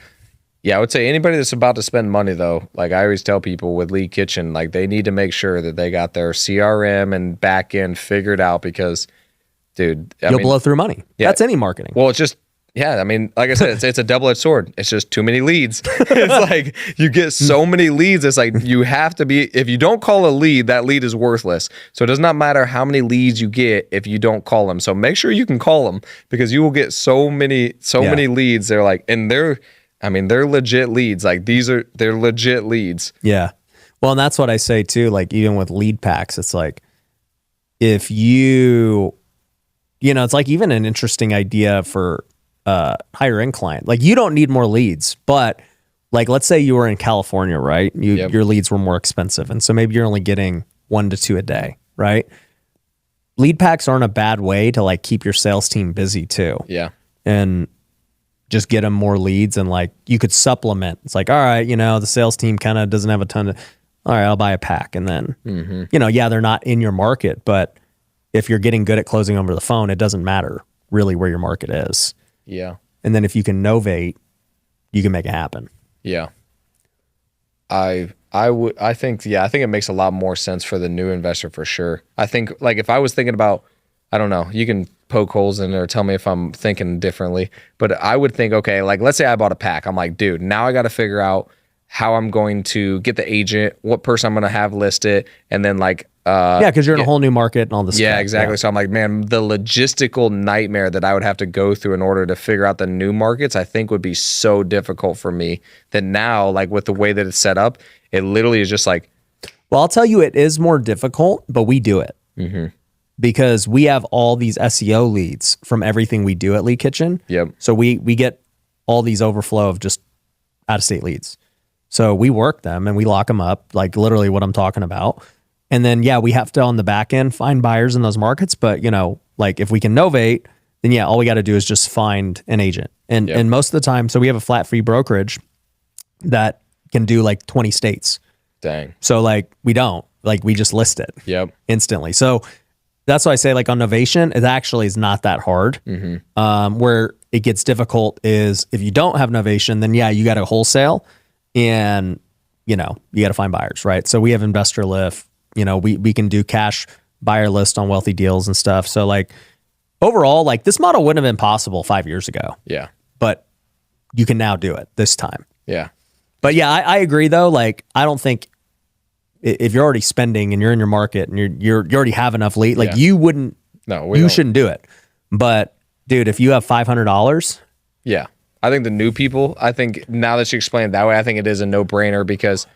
Yeah, I would say anybody that's about to spend money, though, like I always tell people with Lead Kitchen, like they need to make sure that they got their CRM and back end figured out because, dude, you'll blow through money. Yeah. That's any marketing. Well, it's just, I mean, like I said, it's a double-edged sword. It's just too many leads. It's like you get so many leads. It's like you have to be, if you don't call a lead, that lead is worthless. So it does not matter how many leads you get if you don't call them. So make sure you can call them because you will get so many leads. They're like, and they're legit leads. Like they're legit leads. Yeah. Well, and that's what I say too. Like even with lead packs, it's like if it's like even an interesting idea for higher end client. Like you don't need more leads, but like let's say you were in California, right? Your leads were more expensive, and so maybe you're only getting 1 to 2 a day, right? Lead packs aren't a bad way to like keep your sales team busy too. Yeah, and just get them more leads, and like you could supplement. It's like, all right, the sales team kind of doesn't have a ton of. All right, I'll buy a pack, and then they're not in your market, but if you're getting good at closing over the phone, it doesn't matter really where your market is. Yeah. And then if you can novate, you can make it happen. Yeah. I think it makes a lot more sense for the new investor for sure. I think like if I was thinking about, I don't know, you can poke holes in it or tell me if I'm thinking differently, but I would think, okay, like let's say I bought a pack. I'm like, dude, now I got to figure out how I'm going to get the agent, what person I'm going to have listed, and then like, because you're in a whole new market and all this stuff. Yeah, exactly. Yeah. So I'm like, man, the logistical nightmare that I would have to go through in order to figure out the new markets, I think would be so difficult for me that now, like with the way that it's set up, it literally is just like. Well, I'll tell you, it is more difficult, but we do it because we have all these SEO leads from everything we do at Lead Kitchen. Yep. So we get all these overflow of just out-of-state leads. So we work them and we lock them up, like literally what I'm talking about. And then, we have to, on the back end, find buyers in those markets. But, like if we can novate, then all we got to do is just find an agent. And most of the time, so we have a flat fee brokerage that can do like 20 states. Dang. So like we don't, like we just list it instantly. So that's why I say like on Novation, it actually is not that hard. Where it gets difficult is if you don't have Novation, then you got to wholesale and, you got to find buyers, right? So we have Investor Lift. We can do cash buyer list on Wealthy Deals and stuff. So like overall, like this model wouldn't have been possible 5 years ago. Yeah. But you can now do it this time. Yeah. But I agree though. Like I don't think if you're already spending and you're in your market and you already have enough lead, like you wouldn't. No, you shouldn't do it. But dude, if you have $500. Yeah. I think the new people, I think now that you explain it that way, I think it is a no-brainer because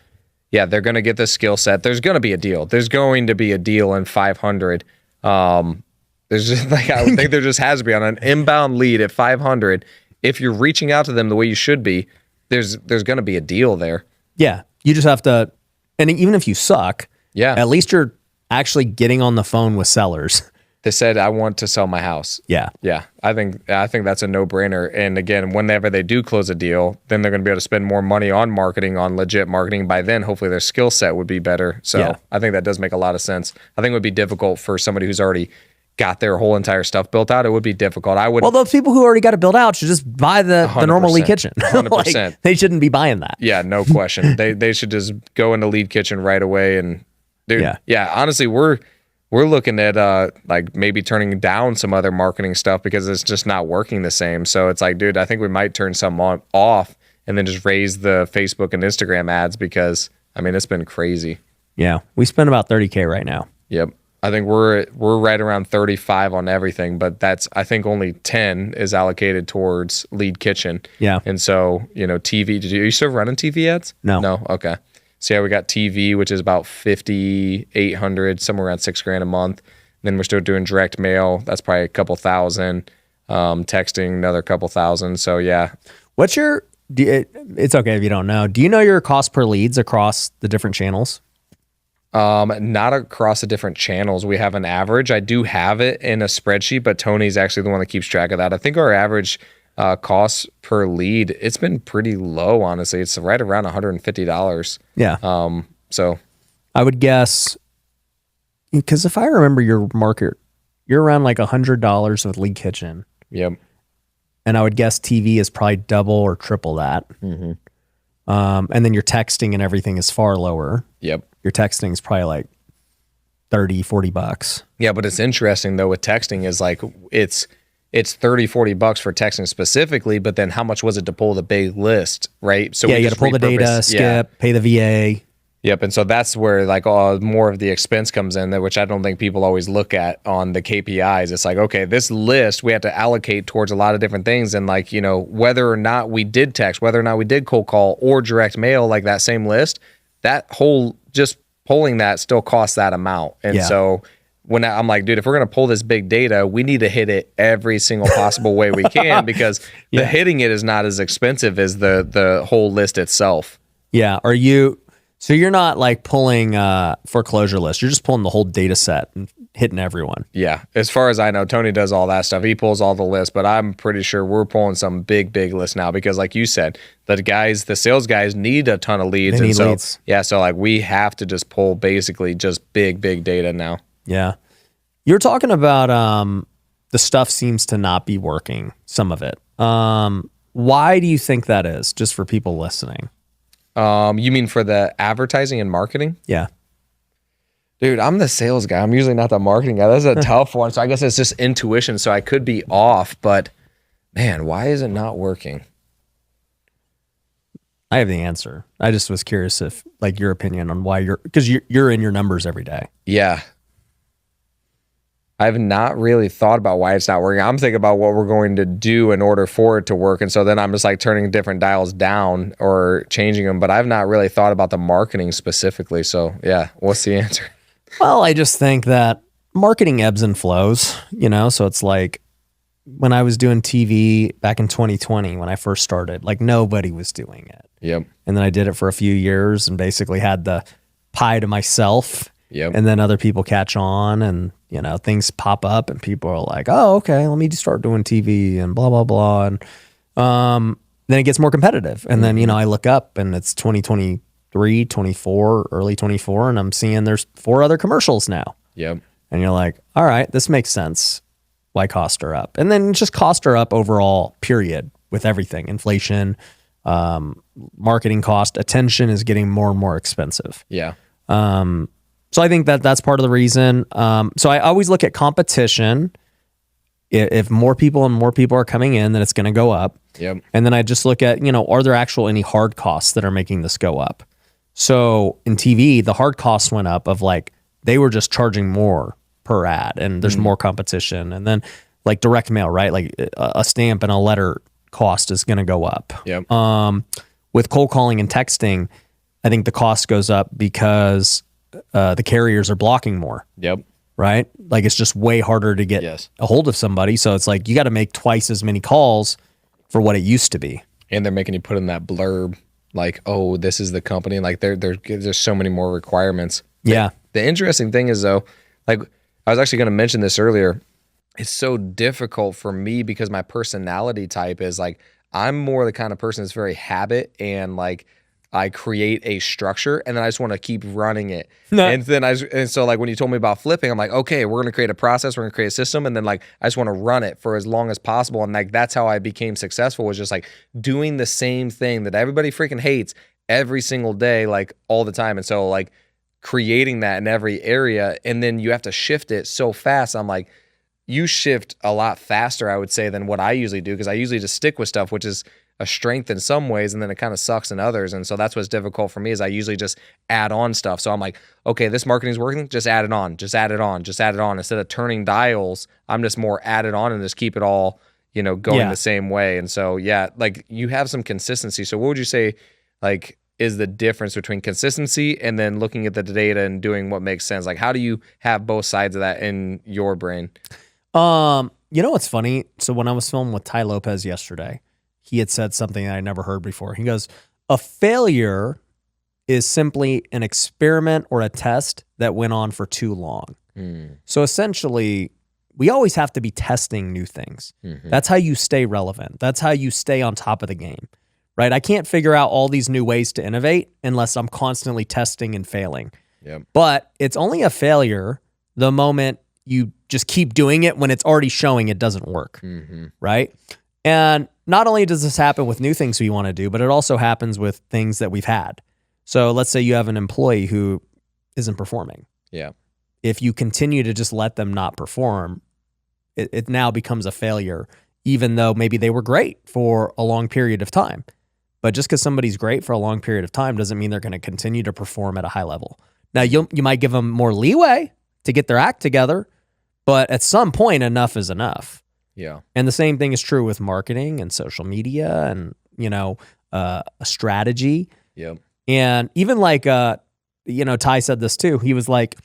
they're going to get the skill set. There's going to be a deal. There's going to be a deal in 500. There's just like, I would think there just has to be on an inbound lead at 500. If you're reaching out to them the way you should be, there's going to be a deal there. Yeah. You just have to, and even if you suck, at least you're actually getting on the phone with sellers. They said, I want to sell my house. Yeah. Yeah. I think that's a no-brainer. And again, whenever they do close a deal, then they're going to be able to spend more money on marketing, on legit marketing. By then, hopefully their skill set would be better. So I think that does make a lot of sense. I think it would be difficult for somebody who's already got their whole entire stuff built out. It would be difficult. Well, those people who already got it built out should just buy the normal Lead Kitchen. 100%. Like, they shouldn't be buying that. Yeah, no question. They should just go into Lead Kitchen right away. And dude, honestly, we're looking at like maybe turning down some other marketing stuff because it's just not working the same. So it's like, dude, I think we might turn some off and then just raise the Facebook and Instagram ads because I mean it's been crazy. Yeah, we spend about $30K right now. Yep. I think we're right around 35 on everything, but that's, I think only 10 is allocated towards lead kitchen. Yeah. And so, TV, are you still running TV ads? No. Okay. So yeah, we got TV, which is about 5,800, somewhere around $6,000 a month. Then we're still doing direct mail. That's probably a couple thousand. Texting, another couple thousand. So yeah. What's your, it's okay if you don't know. Do you know your cost per leads across the different channels? Not across the different channels. We have an average. I do have it in a spreadsheet, but Tony's actually the one that keeps track of that. I think our average cost per lead, it's been pretty low, honestly. It's right around $150. Yeah. So I would guess, because if I remember your market, you're around like $100 with lead kitchen. Yep. And I would guess TV is probably double or triple that. Mm-hmm. And then your texting and everything is far lower. Yep. Your texting is probably like $30-$40. Yeah, but it's interesting though with texting is like it's $30-$40 for texting specifically, but then how much was it to pull the big list, right? So yeah, you got to pull the data, skip, pay the VA. Yep, and so that's where like more of the expense comes in, which I don't think people always look at on the KPIs. It's like, okay, this list we have to allocate towards a lot of different things, and like whether or not we did text, whether or not we did cold call or direct mail, like that same list, that whole just pulling that still costs that amount, and so. When I'm like, dude, if we're going to pull this big data, we need to hit it every single possible way we can because the hitting it is not as expensive as the whole list itself. Yeah. So you're not like pulling foreclosure list. You're just pulling the whole data set and hitting everyone. Yeah. As far as I know, Tony does all that stuff. He pulls all the lists, but I'm pretty sure we're pulling some big lists now because like you said, the sales guys need a ton of leads. They need so, leads. Yeah. So like we have to just pull basically just big data now. Yeah. You're talking about the stuff seems to not be working, some of it. Why do you think that is, just for people listening? You mean for the advertising and marketing? Yeah. Dude, I'm the sales guy. I'm usually not the marketing guy. That's a tough one. So I guess it's just intuition. So I could be off, but man, why is it not working? I have the answer. I just was curious if like your opinion on why because you're in your numbers every day. Yeah. I've not really thought about why it's not working. I'm thinking about what we're going to do in order for it to work. And so then I'm just like turning different dials down or changing them. But I've not really thought about the marketing specifically. So yeah, what's the answer? Well, I just think that marketing ebbs and flows, so it's like when I was doing TV back in 2020, when I first started, like nobody was doing it. Yep. And then I did it for a few years and basically had the pie to myself. Yep. And then other people catch on and, things pop up and people are like, oh, okay, let me just start doing TV and blah, blah, blah. And then it gets more competitive. And then, I look up and it's 2023, 24, early 24, and I'm seeing there's 4 other commercials now. Yep. And you're like, all right, this makes sense. Why cost her up? And then just cost her up overall, period, with everything. Inflation, marketing cost, attention is getting more and more expensive. Yeah. So I think that's part of the reason. So I always look at competition. If more people are coming in, then it's going to go up. Yep. And then I just look at, are there any hard costs that are making this go up? So in TV, the hard costs went up of like, they were just charging more per ad and there's more competition. And then like direct mail, right? Like a stamp and a letter cost is going to go up. Yep. With cold calling and texting, I think the cost goes up because the carriers are blocking more. Yep. Right? Like it's just way harder to get a hold of somebody. So it's like you got to make twice as many calls for what it used to be. And they're making you put in that blurb like, oh, this is the company. Like there's so many more requirements. Yeah. The interesting thing is though, like I was actually going to mention this earlier. It's so difficult for me because my personality type is like, I'm more the kind of person that's very habit and like I create a structure and then I just want to keep running it. No. And so like when you told me about flipping, I'm like, okay, we're going to create a process, we're going to create a system. And then like, I just want to run it for as long as possible. And like, that's how I became successful, was just like doing the same thing that everybody freaking hates every single day, like all the time. And so like creating that in every area, and then you have to shift it so fast. I'm like, you shift a lot faster, I would say, than what I usually do. Cause I usually just stick with stuff, which is a strength in some ways, and then it kind of sucks in others. And so that's what's difficult for me is I usually just add on stuff. So I'm like, okay, this marketing's working, just add it on, just add it on, just add it on. Instead of turning dials, I'm just more add it on and just keep it all, going the same way. And so, like you have some consistency. So what would you say, like, is the difference between consistency and then looking at the data and doing what makes sense? Like, how do you have both sides of that in your brain? You know what's funny? So when I was filming with Ty Lopez yesterday, he had said something that I never heard before. He goes, a failure is simply an experiment or a test that went on for too long. So essentially, we always have to be testing new things. That's how you stay relevant. That's how you stay on top of the game, right? I can't figure out all these new ways to innovate unless I'm constantly testing and failing. But it's only a failure the moment you just keep doing it when it's already showing it doesn't work, right? And not only does this happen with new things we want to do, but it also happens with things that we've had. So let's say you have an employee who isn't performing. If you continue to just let them not perform, it now becomes a failure, even though maybe they were great for a long period of time. But just because somebody's great for a long period of time doesn't mean they're going to continue to perform at a high level. Now, you might give them more leeway to get their act together, but at some point, enough is enough. And the same thing is true with marketing and social media and, a strategy. And even like, Ty said this too. He was like,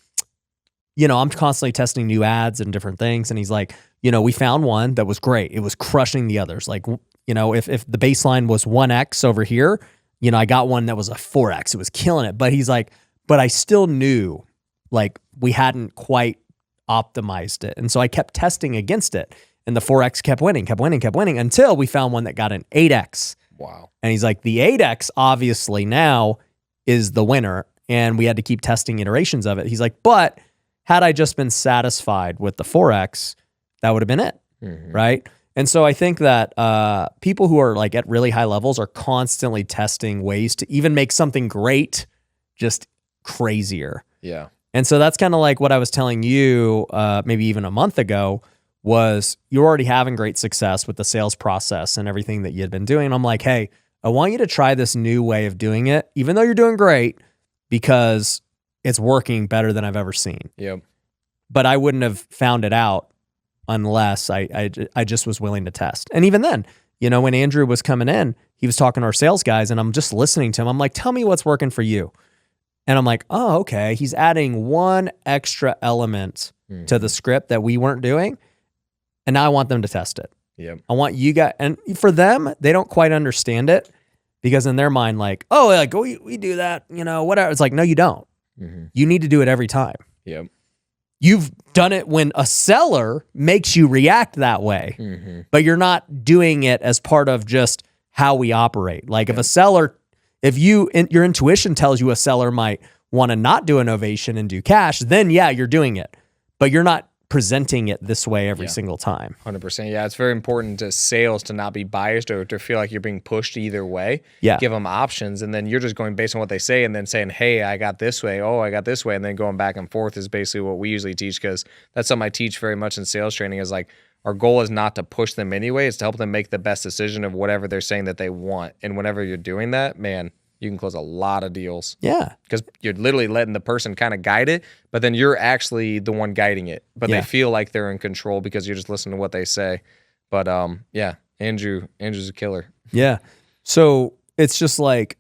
I'm constantly testing new ads and different things. And he's like, we found one that was great. It was crushing the others. Like, if the baseline was 1X over here, I got one that was a 4X. It was killing it. But he's like, but I still knew like we hadn't quite optimized it. And so I kept testing against it. And the 4X kept winning until we found one that got an 8X. Wow. And he's like, the 8X obviously now is the winner. And we had to keep testing iterations of it. He's like, but had I just been satisfied with the 4X, that would have been it. Right. And so I think that people who are like at really high levels are constantly testing ways to even make something great just crazier. And so that's kind of like what I was telling you maybe even a month ago was you're already having great success with the sales process and everything that you had been doing. And I'm like, hey, I want you to try this new way of doing it, even though you're doing great, because it's working better than I've ever seen. But I wouldn't have found it out unless I just was willing to test. And even then, when Andrew was coming in, he was talking to our sales guys and I'm just listening to him. I'm like, tell me what's working for you. And I'm like, oh, okay. He's adding one extra element to the script that we weren't doing. And now I want them to test it. I want you guys, and for them, they don't quite understand it because in their mind, like, oh, like we do that, whatever. It's like, no, you don't. You need to do it every time. You've done it when a seller makes you react that way, but you're not doing it as part of just how we operate. Like if a seller, your intuition tells you a seller might want to not do a novation and do cash, then you're doing it, but you're not presenting it this way every single time. 100%. Yeah, it's very important to sales to not be biased or to feel like you're being pushed either way. Give them options, and then you're just going based on what they say and then saying, hey, I got this way. Oh, I got this way. And then going back and forth is basically what we usually teach because that's something I teach very much in sales training is like our goal is not to push them anyway. It's to help them make the best decision of whatever they're saying that they want. And whenever you're doing that, man, you can close a lot of deals. Because you're literally letting the person kind of guide it, but then you're actually the one guiding it. But they feel like they're in control because you're just listening to what they say. But Andrew's a killer. So it's just like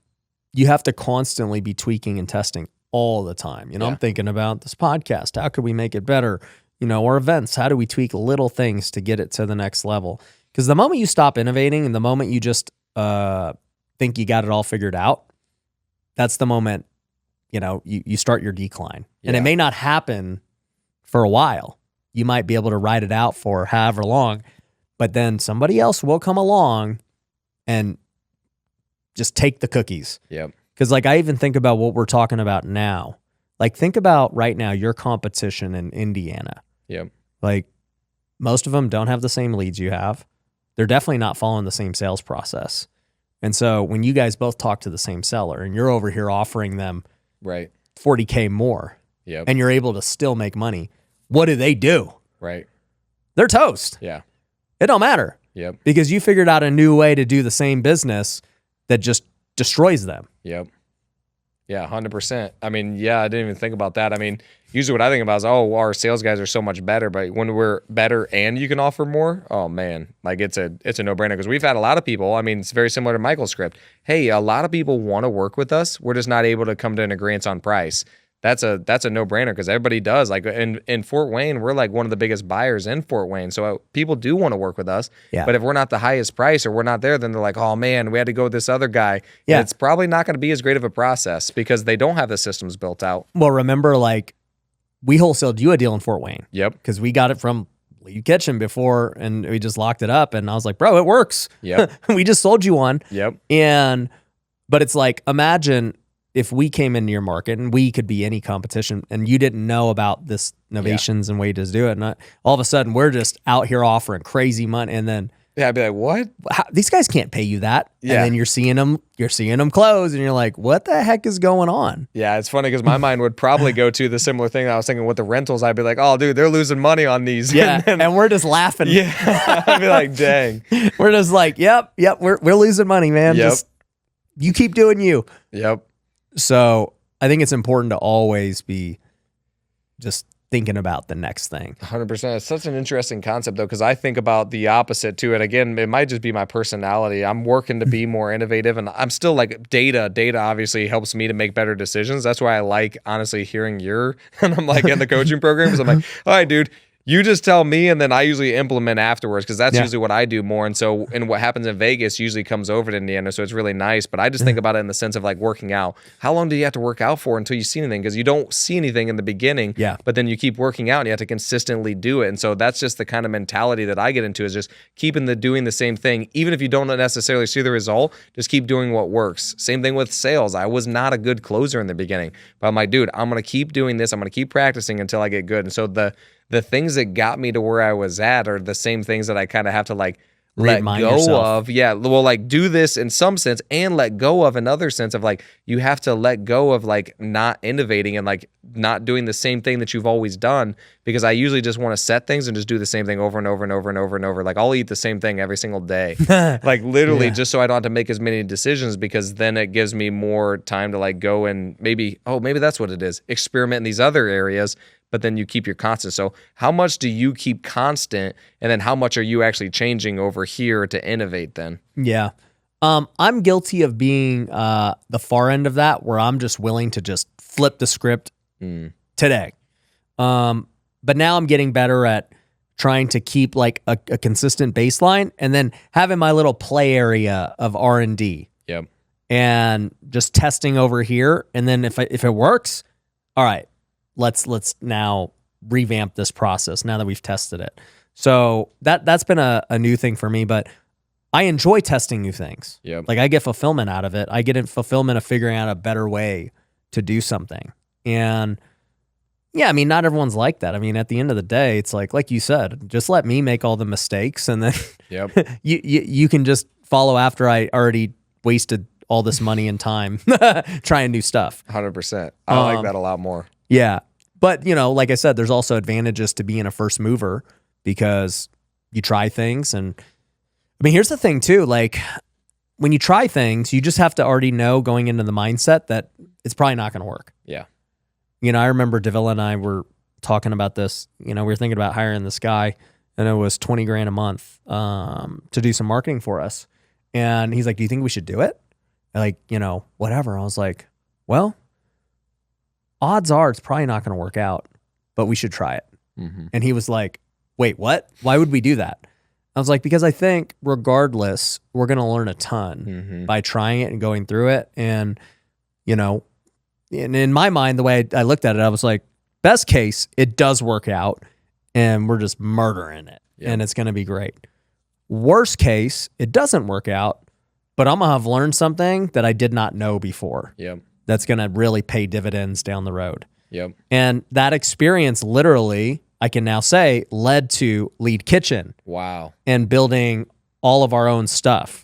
you have to constantly be tweaking and testing all the time. I'm thinking about this podcast. How could we make it better? Or events. How do we tweak little things to get it to the next level? Because the moment you stop innovating and the moment you just think you got it all figured out, that's the moment, you start your decline. And it may not happen for a while. You might be able to ride it out for however long, but then somebody else will come along and just take the cookies. Because like I even think about what we're talking about now. Like think about right now your competition in Indiana. Like most of them don't have the same leads you have. They're definitely not following the same sales process. And so when you guys both talk to the same seller and you're over here offering them $40K more and you're able to still make money, what do? They're toast. It don't matter. Yep. Because you figured out a new way to do the same business that just destroys them. Yep. Yeah, 100%. I mean, yeah, I didn't even think about that. I mean, usually what I think about is, oh, well, our sales guys are so much better. But when we're better and you can offer more, oh man, like it's a no-brainer. Because we've had a lot of people. I mean, it's very similar to Michael's script. Hey, a lot of people want to work with us. We're just not able to come to an agreement on price. That's a no-brainer because everybody does. Like in Fort Wayne, we're like one of the biggest buyers in Fort Wayne. So people do want to work with us. Yeah. But if we're not the highest price or we're not there, then they're like, oh man, we had to go with this other guy. Yeah. And it's probably not going to be as great of a process because they don't have the systems built out. Well, remember, like, we wholesaled you a deal in Fort Wayne. Yep. Because we got it from Lead Kitchen before and we just locked it up. And I was like, bro, it works. Yep. We just sold you one. Yep. But it's like, imagine if we came into your market and we could be any competition and you didn't know about this Novations and way to do it. And all of a sudden we're just out here offering crazy money. And then I'd be like, what? These guys can't pay you that. Yeah. And then you're seeing them close and you're like, what the heck is going on? Yeah, it's funny because my mind would probably go to the similar thing that I was thinking with the rentals. I'd be like, oh, dude, they're losing money on these. Yeah, and we're just laughing. Yeah, I'd be like, dang. We're just like, yep, we're losing money, man. Yep. Just, you keep doing you. Yep. So I think it's important to always be just thinking about the next thing. 100%. It's such an interesting concept, though, because I think about the opposite to it. Again, it might just be my personality. I'm working to be more innovative, and I'm still like data. Data obviously helps me to make better decisions. That's why I like, honestly, hearing and I'm like in the coaching program, because I'm like, all right, dude, you just tell me, and then I usually implement afterwards because that's usually what I do more. And so, and what happens in Vegas usually comes over to Indiana, so it's really nice. But I just think about it in the sense of like working out. How long do you have to work out for until you see anything? Because you don't see anything in the beginning, but then you keep working out and you have to consistently do it. And so that's just the kind of mentality that I get into, is just doing the same thing. Even if you don't necessarily see the result, just keep doing what works. Same thing with sales. I was not a good closer in the beginning, but I'm like, dude, I'm going to keep doing this. I'm going to keep practicing until I get good. And so the things that got me to where I was at are the same things that I kind of have to like let go of. Yeah. Well, like do this in some sense and let go of another sense of like, you have to let go of like not innovating and like not doing the same thing that you've always done, because I usually just want to set things and just do the same thing over and over and over and over and over. Like I'll eat the same thing every single day, like literally just so I don't have to make as many decisions, because then it gives me more time to like go and maybe that's what it is. Experiment in these other areas, but then you keep your constant. So how much do you keep constant, and then how much are you actually changing over here to innovate then? Yeah. I'm guilty of being the far end of that, where I'm just willing to just flip the script today. But now I'm getting better at trying to keep like a consistent baseline, and then having my little play area of R&D. Yep. And just testing over here. And then if it works, all right, let's now revamp this process now that we've tested it. So that's been a new thing for me, but I enjoy testing new things. Yep. Like I get fulfillment out of it. I get fulfillment of figuring out a better way to do something. And yeah, I mean, not everyone's like that. I mean, at the end of the day, it's like you said, just let me make all the mistakes, and then you can just follow after I already wasted all this money and time trying new stuff. 100%. I like that a lot more. Yeah. But, like I said, there's also advantages to being a first mover, because you try things. And I mean, here's the thing too, like when you try things, you just have to already know going into the mindset that it's probably not going to work. Yeah. I remember Davila and I were talking about this, we were thinking about hiring this guy, and it was $20,000 a month to do some marketing for us. And he's like, do you think we should do it? Like, whatever. I was like, well, odds are it's probably not going to work out, but we should try it. Mm-hmm. And he was like, wait, what? Why would we do that? I was like, because I think regardless, we're going to learn a ton by trying it and going through it. And, in my mind, the way I looked at it, I was like, best case, it does work out and we're just murdering it and it's going to be great. Worst case, it doesn't work out, but I'm going to have learned something that I did not know before. Yep. That's going to really pay dividends down the road. Yep. And that experience literally, I can now say, led to Lead Kitchen. Wow. And building all of our own stuff.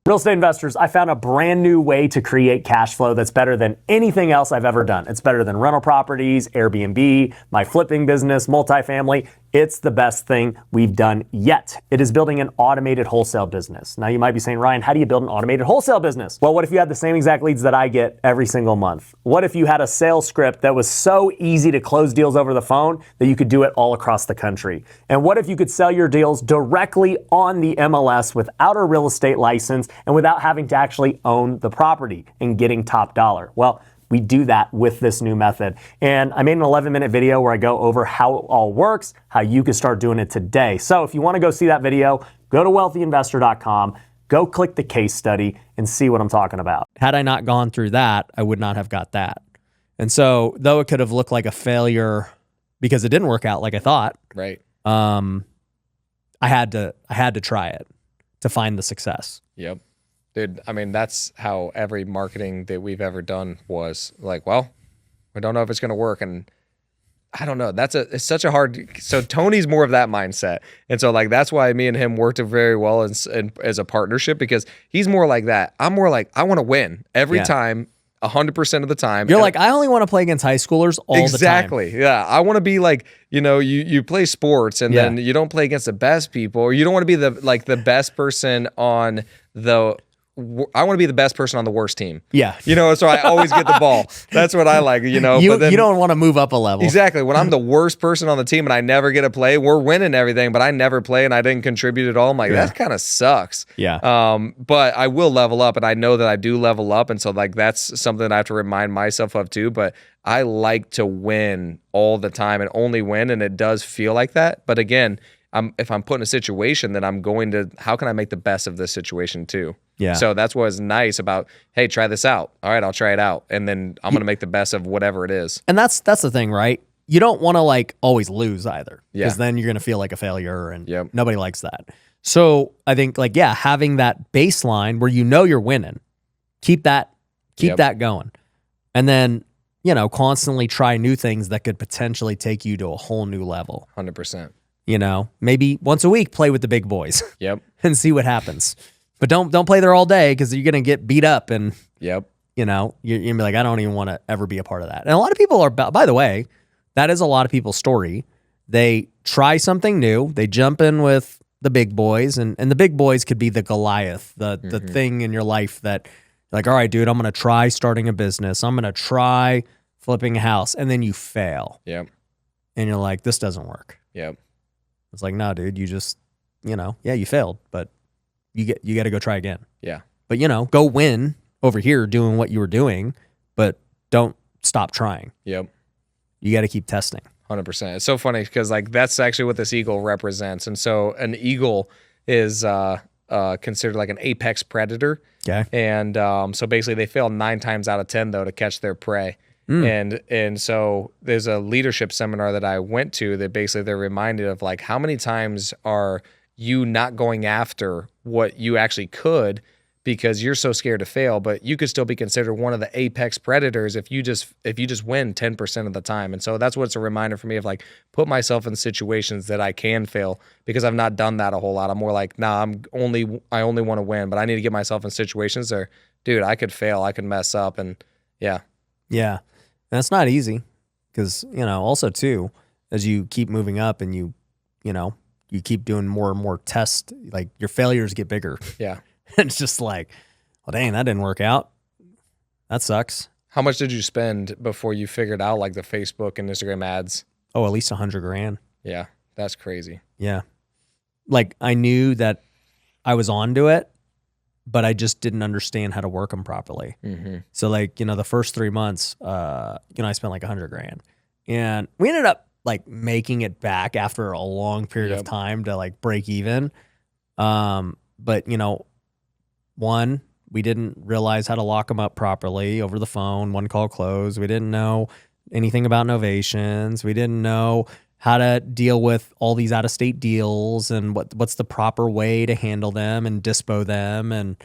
Real estate investors, I found a brand new way to create cash flow that's better than anything else I've ever done. It's better than rental properties, Airbnb, my flipping business, multifamily. It's the best thing we've done yet. It is building an automated wholesale business. Now you might be saying, Ryan, how do you build an automated wholesale business? Well, what if you had the same exact leads that I get every single month? What if you had a sales script that was so easy to close deals over the phone that you could do it all across the country? And what if you could sell your deals directly on the MLS without a real estate license and without having to actually own the property and getting top dollar? Well, we do that with this new method. And I made an 11-minute video where I go over how it all works, how you can start doing it today. So if you want to go see that video, go to wealthyinvestor.com, go click the case study and see what I'm talking about. Had I not gone through that, I would not have got that. And so though it could have looked like a failure because it didn't work out like I thought, Right. I had to try it to find the success. Yep. Dude, I mean, that's how every marketing that we've ever done was like, well, we don't know if it's going to work. And I don't know. It's such a hard, so Tony's more of that mindset. And so like, that's why me and him worked very well as a partnership, because he's more like that. I'm more like, I want to win every time, 100% of the time. You're like, I only want to play against high schoolers all the time. Exactly. Yeah. I want to be like, you play sports and then you don't play against the best people, or you don't want to be the best person on I want to be the best person on the worst team. Yeah. So I always get the ball. That's what I like, You but then, you don't want to move up a level. Exactly. When I'm the worst person on the team and I never get to play, we're winning everything, but I never play and I didn't contribute at all. I'm like, that kind of sucks. Yeah. But I will level up, and I know that I do level up. And so like, that's something that I have to remind myself of too. But I like to win all the time and only win. And it does feel like that. But again, if I'm put in a situation, then I'm going to, how can I make the best of this situation too? Yeah. So that's what's nice about, hey, try this out. All right, I'll try it out. And then I'm going to make the best of whatever it is. And that's the thing, right? You don't want to like always lose either, because Yeah. then you're going to feel like a failure, and Yep. nobody likes that. So I think like, having that baseline where you're winning, keep that going. And then, constantly try new things that could potentially take you to a whole new level. 100%. Maybe once a week, play with the big boys Yep. and see what happens. But don't play there all day, because you're going to get beat up, and Yep. you're going to be like, I don't even want to ever be a part of that. And a lot of people are, by the way, that is a lot of people's story. They try something new. They jump in with the big boys, and the big boys could be the Goliath, the thing in your life that like, all right, dude, I'm going to try starting a business. I'm going to try flipping a house. And then you fail. Yep. And you're like, this doesn't work. Yep. It's like, no, dude, you just, you failed, but you got to go try again. Yeah. But, go win over here doing what you were doing, but don't stop trying. Yep. You got to keep testing. 100%. It's so funny because like that's actually what this eagle represents. And so an eagle is considered like an apex predator. Okay. And so basically they fail 9 times out of 10 though to catch their prey. And so there's a leadership seminar that I went to that basically they're reminded of like, how many times are you not going after what you actually could because you're so scared to fail, but you could still be considered one of the apex predators if you just win 10% of the time. And so that's what's a reminder for me of like, put myself in situations that I can fail, because I've not done that a whole lot. I'm more like, nah, I only want to win, but I need to get myself in situations where, dude, I could fail, I could mess up, and yeah. Yeah. And it's not easy, because, also too, as you keep moving up and you keep doing more and more tests, like your failures get bigger. Yeah. It's just like, well, dang, that didn't work out. That sucks. How much did you spend before you figured out like the Facebook and Instagram ads? Oh, at least $100,000. Yeah. That's crazy. Yeah. Like I knew that I was onto it, but I just didn't understand how to work them properly. Mm-hmm. So like, the first 3 months, I spent like $100,000, and we ended up like making it back after a long period of time to like break even. But one, we didn't realize how to lock them up properly over the phone, one call close. We didn't know anything about Novations. We didn't know how to deal with all these out-of-state deals and what's the proper way to handle them and dispo them. And,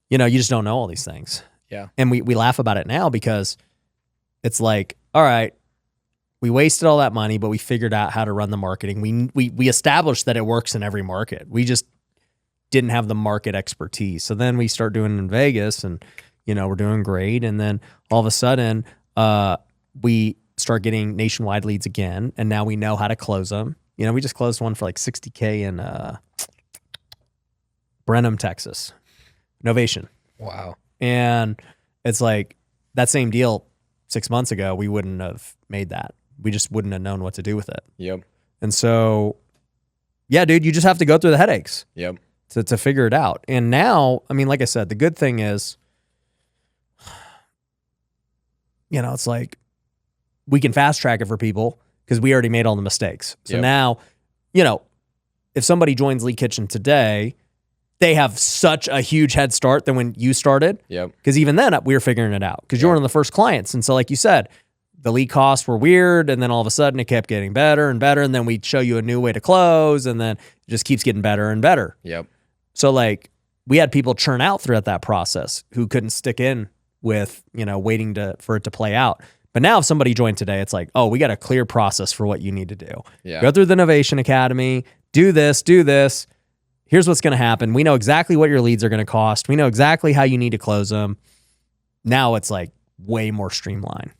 you just don't know all these things. Yeah. And we laugh about it now, because it's like, all right, we wasted all that money, but we figured out how to run the marketing. We established that it works in every market. We just didn't have the market expertise. So then we start doing it in Vegas, and, we're doing great. And then all of a sudden, we start getting nationwide leads again. And now we know how to close them. You know, we just closed one for like 60K in Brenham, Texas. Novation. Wow. And it's like that same deal 6 months ago, we wouldn't have made that. We just wouldn't have known what to do with it. Yep. And so, yeah, dude, you just have to go through the headaches Yep. to figure it out. And now, I mean, like I said, the good thing is, you know, it's like we can fast track it for people because we already made all the mistakes. So now, you know, if somebody joins Lead Kitchen today, they have such a huge head start than when you started. Yep. Because even then we were figuring it out because you were one of the first clients. And so like you said, the lead costs were weird. And then all of a sudden it kept getting better and better. And then we'd show you a new way to close. And then it just keeps getting better and better. Yep. So like we had people churn out throughout that process who couldn't stick in with, you know, waiting for it to play out. But now if somebody joined today, it's like, oh, we got a clear process for what you need to do. Yeah. Go through the Novation Academy, do this. Here's what's going to happen. We know exactly what your leads are going to cost. We know exactly how you need to close them. Now it's like way more streamlined.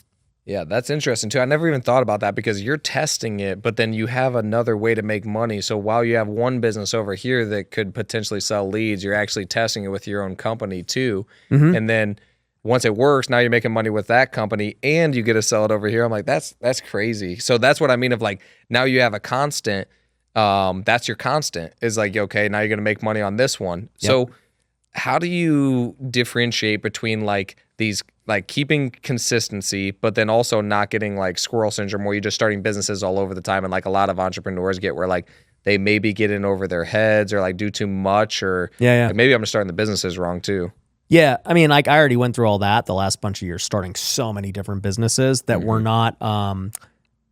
Yeah, that's interesting too. I never even thought about that because you're testing it, but then you have another way to make money. So while you have one business over here that could potentially sell leads, you're actually testing it with your own company too. Mm-hmm. And then once it works, now you're making money with that company and you get to sell it over here. I'm like, that's crazy. So that's what I mean of like, now you have a constant. That's your constant is like, okay, now you're going to make money on this one. Yep. So how do you differentiate between like these, like keeping consistency, but then also not getting like squirrel syndrome where you're just starting businesses all over the time? And like a lot of entrepreneurs get where like they maybe get in over their heads or like do too much or like maybe I'm just starting the businesses wrong too. Yeah. I mean, like I already went through all that the last bunch of years, starting so many different businesses that were not,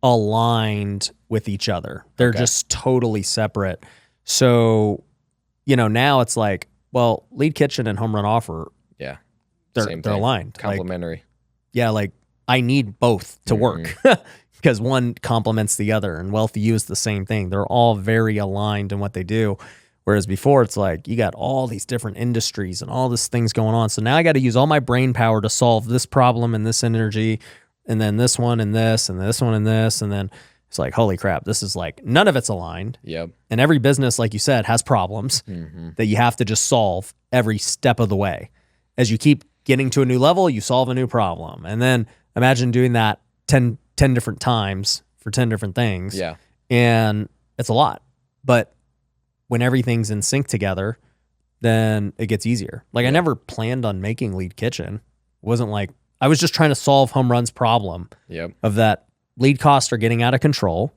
aligned with each other. They're just totally separate. So, you know, now it's like, well, Lead Kitchen and Home Run Offer, they're aligned. Complementary. Like I need both to work because one complements the other, and Wealthy U is the same thing. They're all very aligned in what they do. Whereas before it's like you got all these different industries and all these things going on. So now I got to use all my brain power to solve this problem and this energy, and then this one and this and this one and this. And then it's like, holy crap, this is like none of it's aligned. Yep. And every business, like you said, has problems that you have to just solve every step of the way. As you keep getting to a new level, you solve a new problem. And then imagine doing that 10 different times for 10 different things. Yeah. And it's a lot. But when everything's in sync together, then it gets easier. Like I never planned on making Lead Kitchen. It wasn't like, I was just trying to solve Home Run's problem of that lead costs are getting out of control.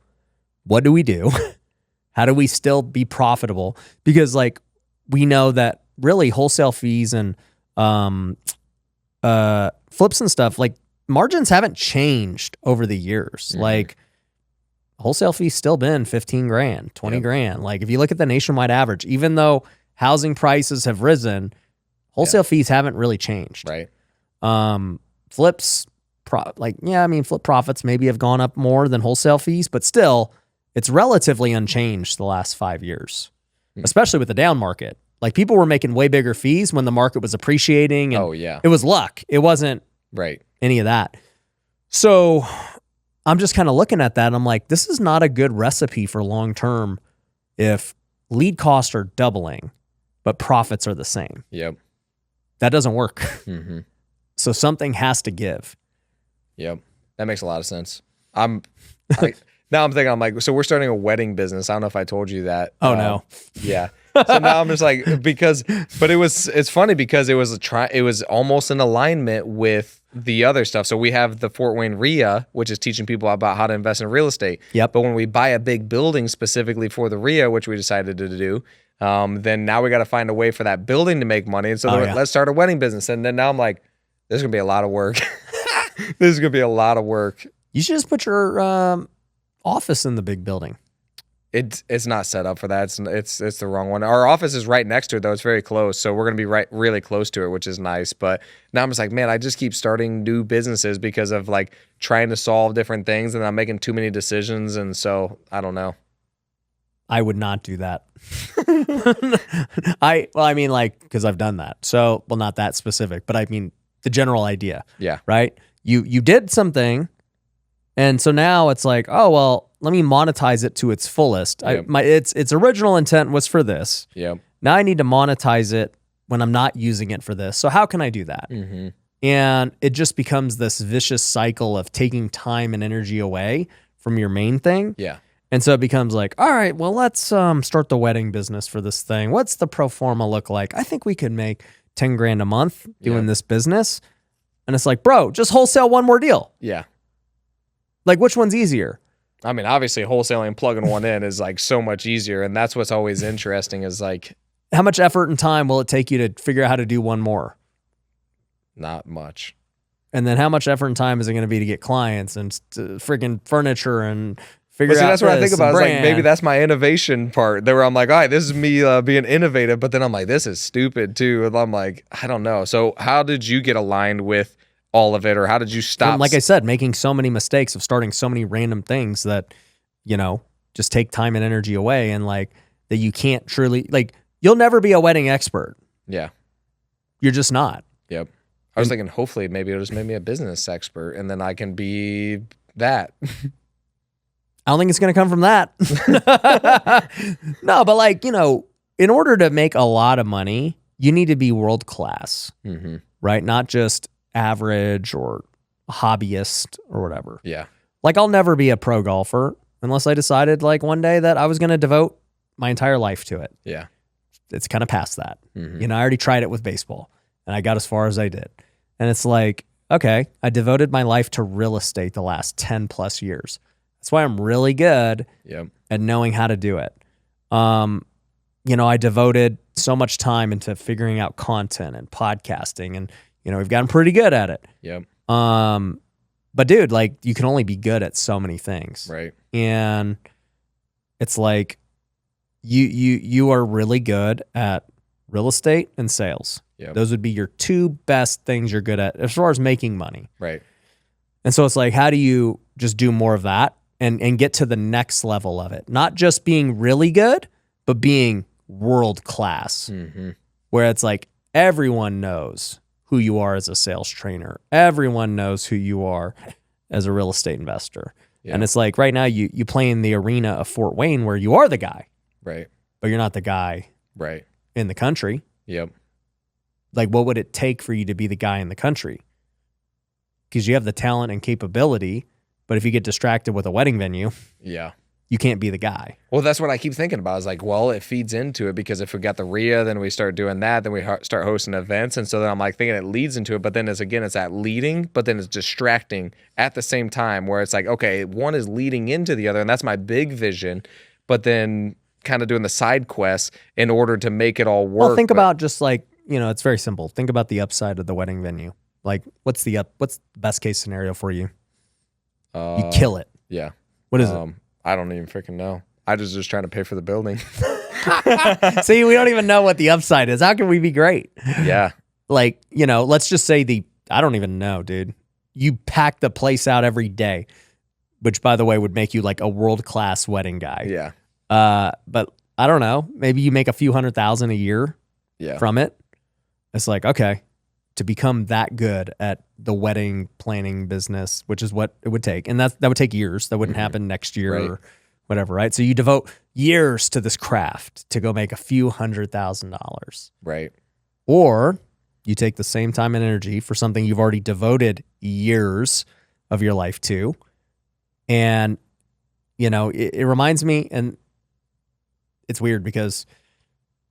What do we do? How do we still be profitable? Because like we know that really wholesale fees and flips and stuff, like margins haven't changed over the years. Like wholesale fees still been 15 grand, 20 grand. Like if you look at the nationwide average, even though housing prices have risen, wholesale fees haven't really changed. Right. Flips, flip profits maybe have gone up more than wholesale fees, but still, it's relatively unchanged the last 5 years, especially with the down market. Like people were making way bigger fees when the market was appreciating. And it was luck. It wasn't any of that. So I'm just kind of looking at that and I'm like, this is not a good recipe for long term if lead costs are doubling, but profits are the same. Yep. That doesn't work. So something has to give. Yep. That makes a lot of sense. Now I'm thinking, I'm like, so we're starting a wedding business. I don't know if I told you that. Oh, no. Yeah. So now I'm just like, but it's funny because it was almost in alignment with the other stuff. So we have the Fort Wayne RIA, which is teaching people about how to invest in real estate. Yep. But when we buy a big building specifically for the RIA, which we decided to do, then now we got to find a way for that building to make money. And so let's start a wedding business. And then now I'm like, this is going to be a lot of work. This is going to be a lot of work. You should just put your office in the big building. It's not set up for that. It's the wrong one. Our office is right next to it, though. It's very close. So we're going to be really close to it, which is nice. But now I'm just like, man, I just keep starting new businesses because of like trying to solve different things and I'm making too many decisions. And so I don't know. I would not do that. Because I've done that. So, well, not that specific, but I mean the general idea. Yeah. Right? You did something And so now it's like, oh, well, let me monetize it to its fullest. Yep. Its original intent was for this. Yep. Now I need to monetize it when I'm not using it for this. So how can I do that? Mm-hmm. And it just becomes this vicious cycle of taking time and energy away from your main thing. Yeah. And so it becomes like, all right, well, let's start the wedding business for this thing. What's the pro forma look like? I think we could make 10 grand a month doing this business. And it's like, bro, just wholesale one more deal. Yeah. Like, which one's easier? I mean, obviously wholesaling, plugging one in is like so much easier. And that's what's always interesting is like, How much effort and time will it take you to figure out how to do one more? not much. And then how much effort and time is it going to be to get clients and freaking furniture and figure But see, out that's what I this think about. and It's like, maybe brand? that's my innovation part there where I'm like, all right, this is me being innovative. But then I'm like, this is stupid too. And I'm like, I don't know. So how did you get aligned with all of it? Or how did you stop? And like I said, making so many mistakes of starting so many random things that, just take time and energy away, and like that you can't truly, like, you'll never be a wedding expert. Yeah. You're just not. Yep. I was thinking, hopefully, maybe it'll just make me a business expert, and then I can be that. I don't think it's going to come from that. No, but like, in order to make a lot of money, you need to be world class, Mm-hmm. right? Not just average or hobbyist or whatever. Yeah. Like, I'll never be a pro golfer unless I decided like one day that I was going to devote my entire life to it. Yeah. It's kind of past that. Mm-hmm. I already tried it with baseball and I got as far as I did. And it's like, okay, I devoted my life to real estate the last 10 plus years. That's why I'm really good Yep. at knowing how to do it. I devoted so much time into figuring out content and podcasting, and we've gotten pretty good at it. Yep. But dude, like, you can only be good at so many things. Right. And it's like you are really good at real estate and sales. Yep. Those would be your two best things you're good at as far as making money. Right. And so it's like, how do you just do more of that and get to the next level of it? Not just being really good, but being world class, Mm-hmm. where it's like everyone knows who you are as a sales trainer. Everyone knows who you are as a real estate investor. Yeah. And it's like right now you play in the arena of Fort Wayne where you are the guy, Right. but you're not the guy Right. in the country. Yep. Like, what would it take for you to be the guy in the country? Because you have the talent and capability, but if you get distracted with a wedding venue, Yeah. you can't be the guy. Well, that's what I keep thinking about. Is like, well, it feeds into it because if we got the RIA, then we start doing that, then we start hosting events, and so then I'm like thinking it leads into it. But then it's that leading, but then it's distracting at the same time. Where it's like, okay, one is leading into the other, and that's my big vision. But then kind of doing the side quests in order to make it all work. Well, think about just like, it's very simple. Think about the upside of the wedding venue. Like, what's the best case scenario for you? You kill it. Yeah. What is it? I don't even freaking know. I was just trying to pay for the building. See, we don't even know what the upside is. How can we be great? Yeah. Like, let's just say I don't even know, dude. You pack the place out every day, which, by the way, would make you like a world-class wedding guy. Yeah. But I don't know. Maybe you make a few $100,000 a year Yeah. from it. It's like, okay, to become that good at the wedding planning business, which is what it would take. And that would take years. That wouldn't happen next year Right. or whatever, right? So you devote years to this craft to go make a few $100,000. Right. Or you take the same time and energy for something you've already devoted years of your life to. And, it reminds me, and it's weird because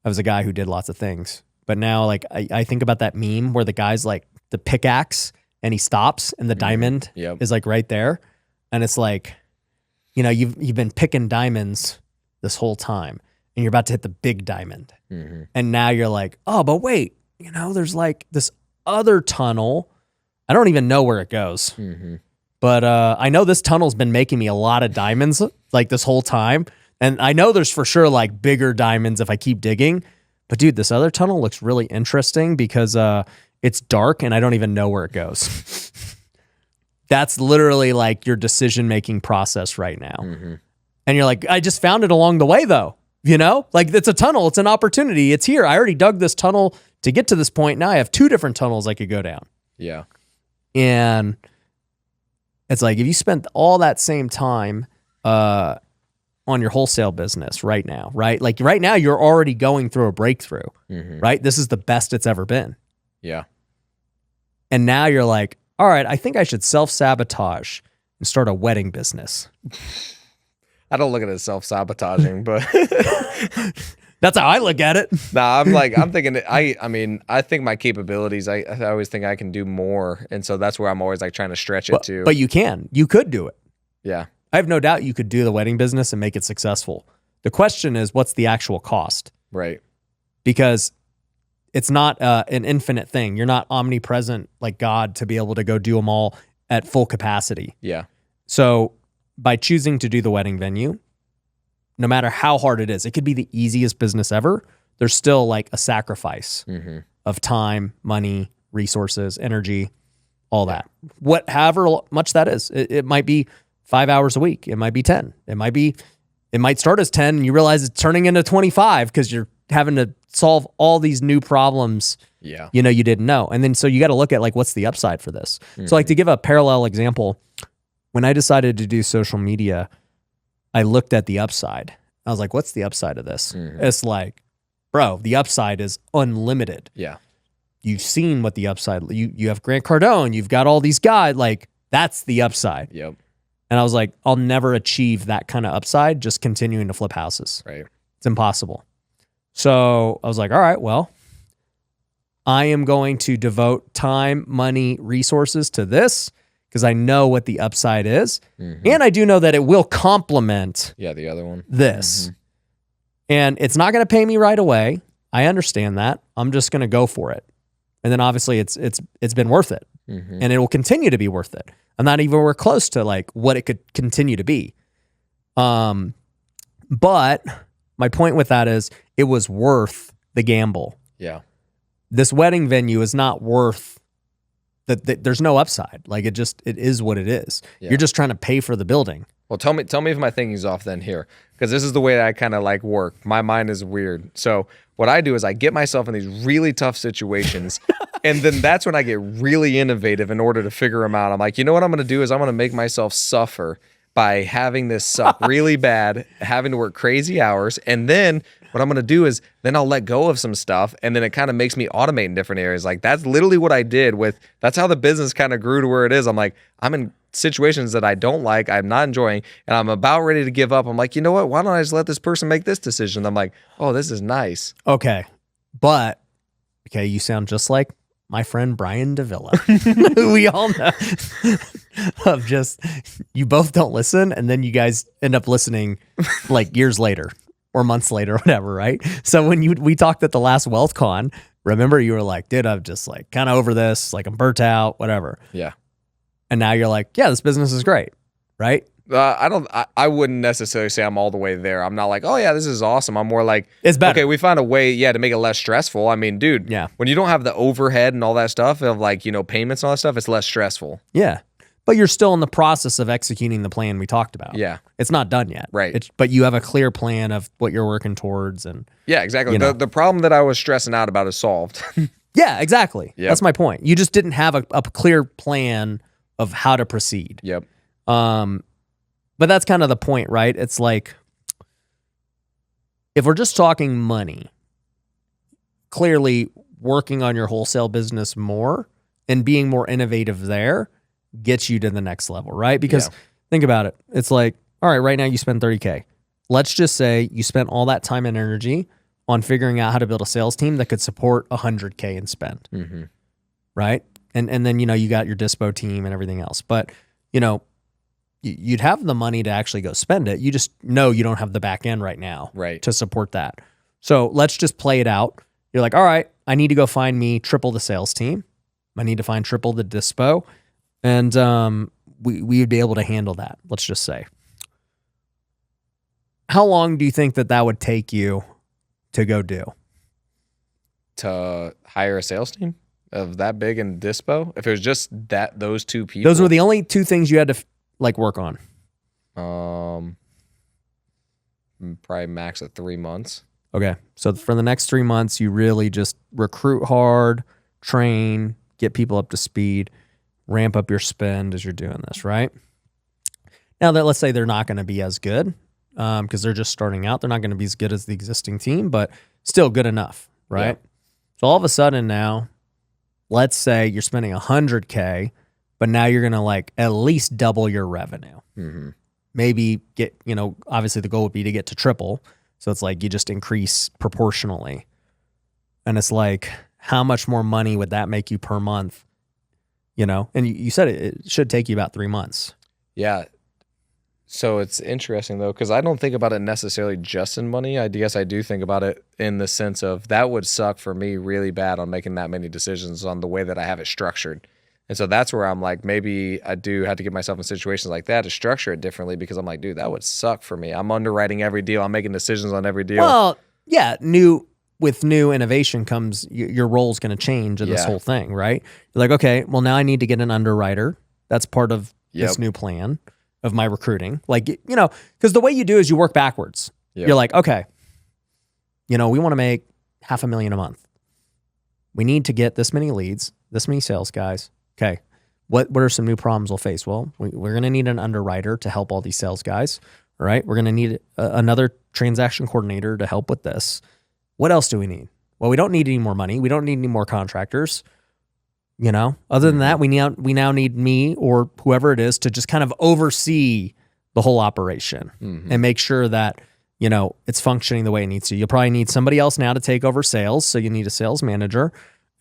I was a guy who did lots of things. But now, like, I think about that meme where the guy's like the pickaxe and he stops and the diamond Yep. is like right there. And it's like, you've been picking diamonds this whole time and you're about to hit the big diamond. Mm-hmm. And now you're like, oh, but wait, there's like this other tunnel. I don't even know where it goes. Mm-hmm. But I know this tunnel's been making me a lot of diamonds like this whole time. And I know there's for sure like bigger diamonds if I keep digging. But dude, this other tunnel looks really interesting because it's dark and I don't even know where it goes. That's literally like your decision-making process right now. Mm-hmm. And you're like, I just found it along the way though. Like it's a tunnel, it's an opportunity. It's here. I already dug this tunnel to get to this point. Now I have two different tunnels I could go down. Yeah. And It's like if you spent all that same time on your wholesale business right now, right? Like right now you're already going through a breakthrough, right? This is the best it's ever been. Yeah. And now you're like, all right, I think I should self-sabotage and start a wedding business. I don't look at it as self-sabotaging, but that's how I look at it. nah, I'm thinking, I mean, I think my capabilities, I always think I can do more. And so that's where I'm always like trying to stretch it to. But you could do it. Yeah. I have no doubt you could do the wedding business and make it successful. The question is, what's the actual cost? Right. Because it's not an infinite thing. You're not omnipresent like God to be able to go do them all at full capacity. Yeah. So by choosing to do the wedding venue, no matter how hard it is, it could be the easiest business ever. There's still like a sacrifice of time, money, resources, energy, all that. However much that is. It might be 5 hours a week. It might be 10. It might start as 10 and you realize it's turning into 25 because you're having to solve all these new problems you didn't know. And then so you got to look at like, what's the upside for this? So like to give a parallel example, when I decided to do social media, I looked at the upside. I was like, what's the upside of this? It's like, bro, the upside is unlimited. Yeah. You've seen what the upside, you have Grant Cardone, you've got all these guys, like that's the upside. Yep. And I was like, I'll never achieve that kind of upside just continuing to flip houses. Right. It's impossible. So I was like, all right, well, I am going to devote time, money, resources to this because I know what the upside is. And I do know that it will complement the other one. This. And it's not going to pay me right away. I understand that. I'm just going to go for it. And then obviously it's been worth it. And it will continue to be worth it. I'm not even close to like what it could continue to be. But my point with that is it was worth the gamble. Yeah. This wedding venue is not worth that. There's no upside. Like it is what it is. Yeah. You're just trying to pay for the building. Well, tell me if my thinking's off then here, because this is the way that I kind of like work. My mind is weird. So what I do is I get myself in these really tough situations, and then that's when I get really innovative in order to figure them out. I'm like, you know what I'm going to do is I'm going to make myself suffer by having this suck really bad, having to work crazy hours, and then what I'm going to do is then I'll let go of some stuff, and then it kind of makes me automate in different areas. Like that's literally what I did that's how the business kind of grew to where it is. I'm like, I'm in situations that I don't like, I'm not enjoying, and I'm about ready to give up. I'm like, you know what? Why don't I just let this person make this decision? I'm like, oh, this is nice. Okay. But, you sound just like my friend Brian Davila, who we all know of just, you both don't listen, and then you guys end up listening like years later or months later or whatever, right? So when we talked at the last WealthCon, remember you were like, dude, I'm just like kind of over this, like I'm burnt out, whatever. Yeah. And now you're like, yeah, this business is great, right? I wouldn't necessarily say I'm all the way there. I'm not like, oh yeah, this is awesome. I'm more like, it's better. Okay, we found a way, to make it less stressful. I mean, dude, when you don't have the overhead and all that stuff of like, payments and all that stuff, it's less stressful. Yeah. But you're still in the process of executing the plan we talked about. Yeah. It's not done yet. Right. But you have a clear plan of what you're working towards. And yeah, exactly. The problem that I was stressing out about is solved. Yeah, exactly. Yep. That's my point. You just didn't have a clear plan of how to proceed. Yep. But that's kind of the point, right? It's like, if we're just talking money, clearly working on your wholesale business more and being more innovative there gets you to the next level, right? Because think about it. It's like, all right, right now you spend $30K. Let's just say you spent all that time and energy on figuring out how to build a sales team that could support $100K in spend, right? And then, you got your dispo team and everything else. But, you'd have the money to actually go spend it. You just know you don't have the back end right now to support that. So let's just play it out. You're like, all right, I need to go find me triple the sales team. I need to find triple the dispo. And we'd be able to handle that, let's just say. How long do you think that would take you to go do? To hire a sales team of that big in dispo? If it was just those two people. Those were the only two things you had to work on. Probably max of 3 months. Okay. So for the next 3 months, you really just recruit hard, train, get people up to speed. ramp up your spend as you're doing this, right? Now that let's say they're not going to be as good because they're just starting out. They're not going to be as good as the existing team, but still good enough, right? Yeah. So all of a sudden now, let's say you're spending $100K, but now you're going to like at least double your revenue. Mm-hmm. Maybe get, obviously the goal would be to get to triple. So it's like you just increase proportionally. And it's like, how much more money would that make you per month? And you said it should take you about 3 months. Yeah. So it's interesting though, because I don't think about it necessarily just in money. I guess I do think about it in the sense of that would suck for me really bad on making that many decisions on the way that I have it structured. And so that's where I'm like, maybe I do have to get myself in situations like that to structure it differently, because I'm like, dude, that would suck for me. I'm underwriting every deal. I'm making decisions on every deal. Well, yeah, with new innovation comes your role's going to change in this whole thing, right? You're like, okay, well now I need to get an underwriter. That's part of this new plan of my recruiting. Like, because the way you do is you work backwards. Yep. You're like, okay, we want to make $500,000 a month. We need to get this many leads, this many sales guys. Okay, what are some new problems we'll face? Well, we're going to need an underwriter to help all these sales guys, all right? We're going to need another transaction coordinator to help with this. What else do we need? Well, we don't need any more money. We don't need any more contractors. Other than that, we now need me or whoever it is to just kind of oversee the whole operation and make sure that, it's functioning the way it needs to. You'll probably need somebody else now to take over sales. So you need a sales manager.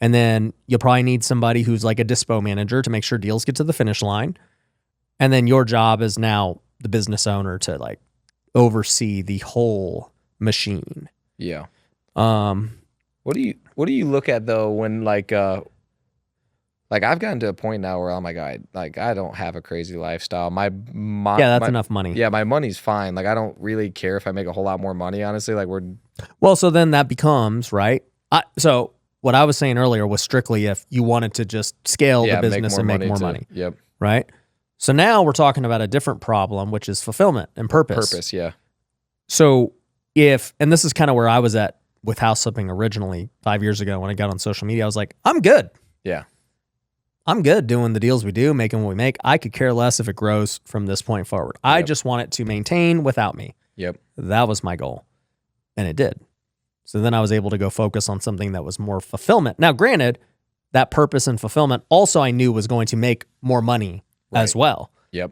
And then you'll probably need somebody who's like a dispo manager to make sure deals get to the finish line. And then your job is now the business owner to like oversee the whole machine. Yeah. What do you look at though when like I've gotten to a point now where I'm like, I don't have a crazy lifestyle. That's enough money. Yeah, my money's fine. Like I don't really care if I make a whole lot more money, honestly. Like so then that becomes right. So what I was saying earlier was strictly if you wanted to just scale the business and make more money. Yep. Right. So now we're talking about a different problem, which is fulfillment and purpose. Purpose, yeah. So and this is kind of where I was at with house flipping originally 5 years ago when I got on social media, I was like, I'm good. Yeah. I'm good doing the deals we do, making what we make. I could care less if it grows from this point forward. I just want it to maintain without me. Yep. That was my goal. And it did. So then I was able to go focus on something that was more fulfillment. Now, granted, that purpose and fulfillment also I knew was going to make more money as well. Yep.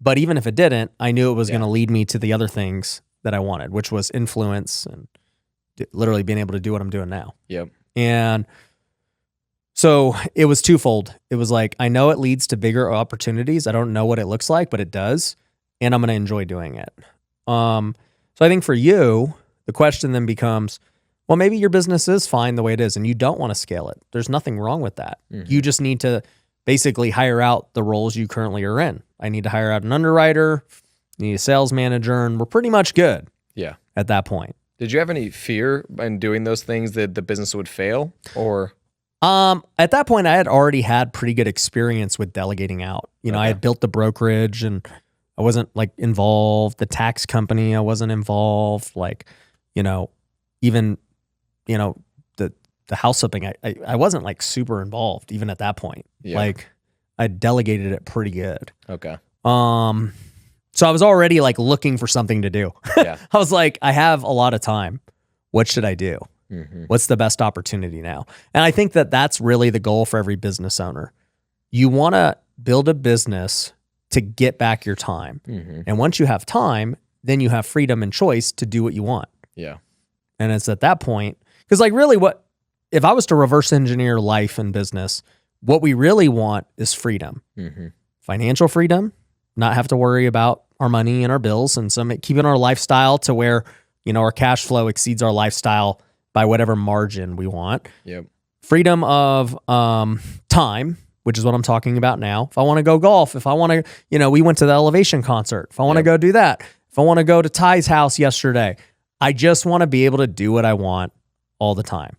But even if it didn't, I knew it was going to lead me to the other things that I wanted, which was influence and literally being able to do what I'm doing now. Yep. And so it was twofold. It was like, I know it leads to bigger opportunities. I don't know what it looks like, but it does. And I'm going to enjoy doing it. So I think for you, the question then becomes, well, maybe your business is fine the way it is and you don't want to scale it. There's nothing wrong with that. Mm-hmm. You just need to basically hire out the roles you currently are in. I need to hire out an underwriter, need a sales manager, and we're pretty much good. Yeah. At that point. Did you have any fear in doing those things that the business would fail or? At that point, I had already had pretty good experience with delegating out. I had built the brokerage and I wasn't like involved. The tax company, I wasn't involved. Like, even, the house flipping, I wasn't like super involved even at that point. Yeah. Like I delegated it pretty good. Okay. So I was already like looking for something to do. Yeah. I was like, I have a lot of time. What should I do? Mm-hmm. What's the best opportunity now? And I think that that's really the goal for every business owner. You want to build a business to get back your time. Mm-hmm. And once you have time, then you have freedom and choice to do what you want. Yeah. And it's at that point, because like really if I was to reverse engineer life and business, what we really want is freedom. Mm-hmm. Financial freedom, not have to worry about our money and our bills and keeping our lifestyle to where, our cash flow exceeds our lifestyle by whatever margin we want. Yep. Freedom of time, which is what I'm talking about now. If I want to go golf, if I want to, we went to the Elevation concert. If I want to go do that, if I want to go to Ty's house yesterday, I just want to be able to do what I want all the time.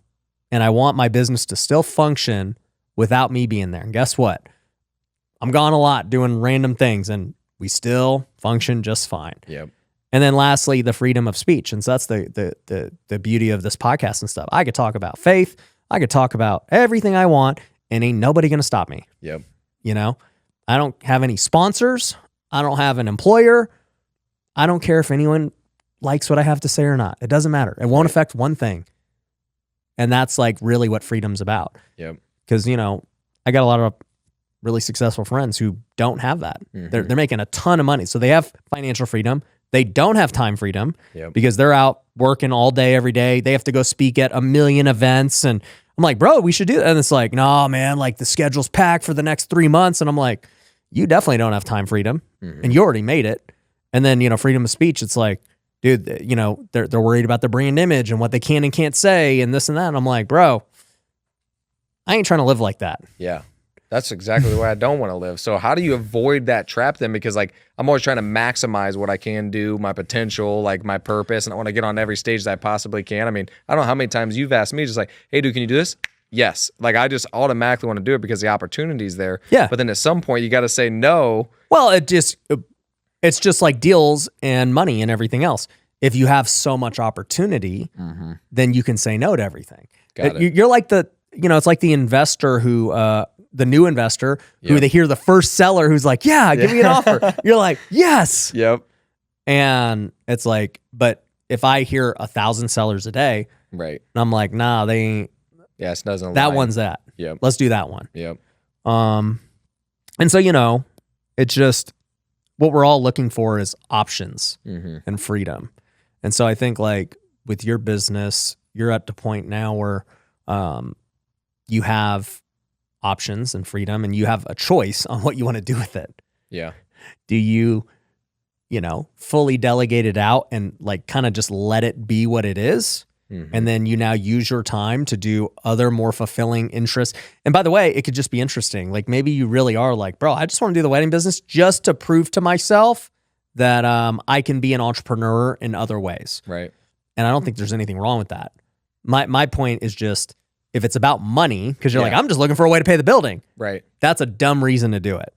And I want my business to still function without me being there. And guess what? I'm gone a lot doing random things and we still function just fine. Yep. And then lastly, the freedom of speech. And so that's the beauty of this podcast and stuff. I could talk about faith. I could talk about everything I want and ain't nobody going to stop me. Yep. You know, I don't have any sponsors. I don't have an employer. I don't care if anyone likes what I have to say or not. It doesn't matter. It won't affect one thing. And that's like really what freedom's about. Yep. Because, you know, I got a lot of really successful friends who don't have that. They're making a ton of money. So they have financial freedom. They don't have time freedom because they're out working all day, every day. They have to go speak at 1 million events. And I'm like, bro, we should do that. And it's like, no, man, like the schedule's packed for the next 3 months. And I'm like, you definitely don't have time freedom. And you already made it. And then, you know, freedom of speech, it's like, dude, you know, they're worried about their brand image and what they can and can't say and this and that. And I'm like, bro, I ain't trying to live like that. Yeah. That's exactly the way I don't want to live. So how do you avoid that trap then? Because like I'm always trying to maximize what I can do, my potential, like my purpose, and I want to get on every stage that I possibly can. I mean, I don't know how many times you've asked me just like, hey, dude, can you do this? Yes. Like I just automatically want to do it because the opportunity's there. Yeah. But then at some point you got to say no. Well, it's just like deals and money and everything else. If you have so much opportunity, then you can say no to everything. You're like it's like the investor who, the new investor who they hear the first seller who's like, yeah, give me an offer. You're like, yes. Yep. And it's like, but if I hear 1,000 sellers a day, right, and I'm like, nah, they ain't. Yes, doesn't. That one's that. Yep. Let's do that one. Yep. And so, you know, it's just what we're all looking for is options and freedom. And so I think like with your business, you're at the point now where you have options and freedom and you have a choice on what you want to do with it. Yeah. Do you, you know, fully delegate it out and like kind of just let it be what it is? And then you now use your time to do other more fulfilling interests. And by the way, it could just be interesting. Like maybe you really are like, bro, I just want to do the wedding business just to prove to myself that I can be an entrepreneur in other ways. Right. And I don't think there's anything wrong with that. My point is just if it's about money, because you're like, I'm just looking for a way to pay the building. Right. That's a dumb reason to do it.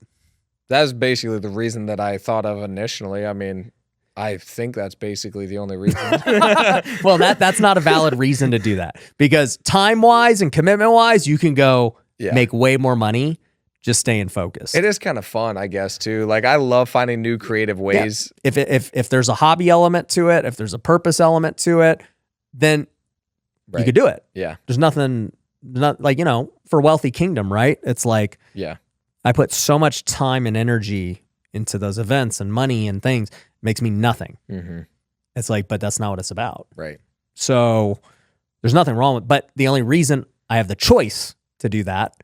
That's basically the reason that I thought of initially. I mean, I think that's basically the only reason. Well, that's not a valid reason to do that because time-wise and commitment-wise, you can go make way more money just staying focused. It is kind of fun, I guess, too. Like I love finding new creative ways. Yeah. If there's a hobby element to it, if there's a purpose element to it, then you could do it. Yeah. There's nothing, not like, you know, for Wealthy Kingdom, right? It's like, I put so much time and energy into those events and money and things. It makes me nothing. It's like, but that's not what it's about. Right. So there's nothing wrong with, but the only reason I have the choice to do that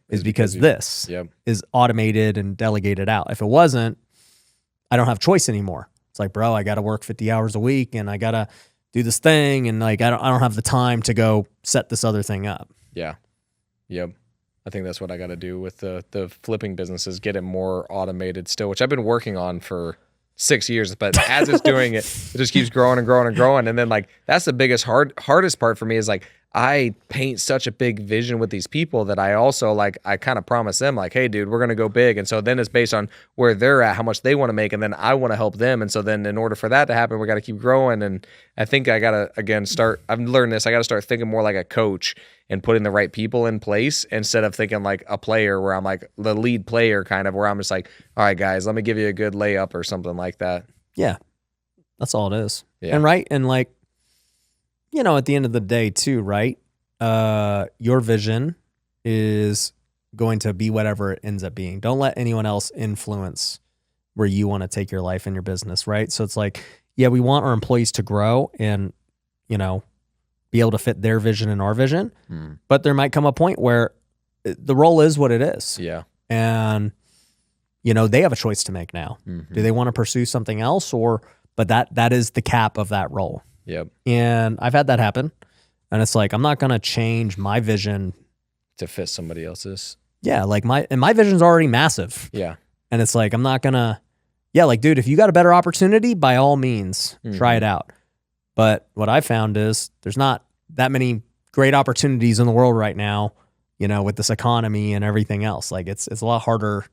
is because this is automated and delegated out. If it wasn't, I don't have choice anymore. It's like, bro, I got to work 50 hours a week and I got to do this thing. And like, I don't have the time to go set this other thing up. Yeah. Yep. I think that's what I got to do with the flipping businesses, get it more automated still, which I've been working on for 6 years, but as it's doing it, it just keeps growing and growing and growing. And then like, that's the biggest hardest part for me is like, I paint such a big vision with these people that I also like, I kind of promise them like, hey dude, we're going to go big. And so then it's based on where they're at, how much they want to make. And then I want to help them. And so then in order for that to happen, we got to keep growing. And I think I got to, again, I've learned this. I got to start thinking more like a coach and putting the right people in place instead of thinking like a player where I'm like the lead player kind of where I'm just like, all right, guys, let me give you a good layup or something like that. Yeah. That's all it is. Yeah. And right. And like, you know, at the end of the day too, right? Your vision is going to be whatever it ends up being. Don't let anyone else influence where you want to take your life and your business, right? So it's like, yeah, we want our employees to grow and, you know, be able to fit their vision and our vision. But there might come a point where the role is what it is. Yeah. And, you know, they have a choice to make now. Do they want to pursue something else but that is the cap of that role. Yep. And I've had that happen. And it's like, I'm not going to change my vision to fit somebody else's. Yeah. Like my vision's already massive. Yeah. And it's like, I'm not going to, like, dude, if you got a better opportunity, by all means, try it out. But what I found is there's not that many great opportunities in the world right now, you know, with this economy and everything else. Like it's a lot harder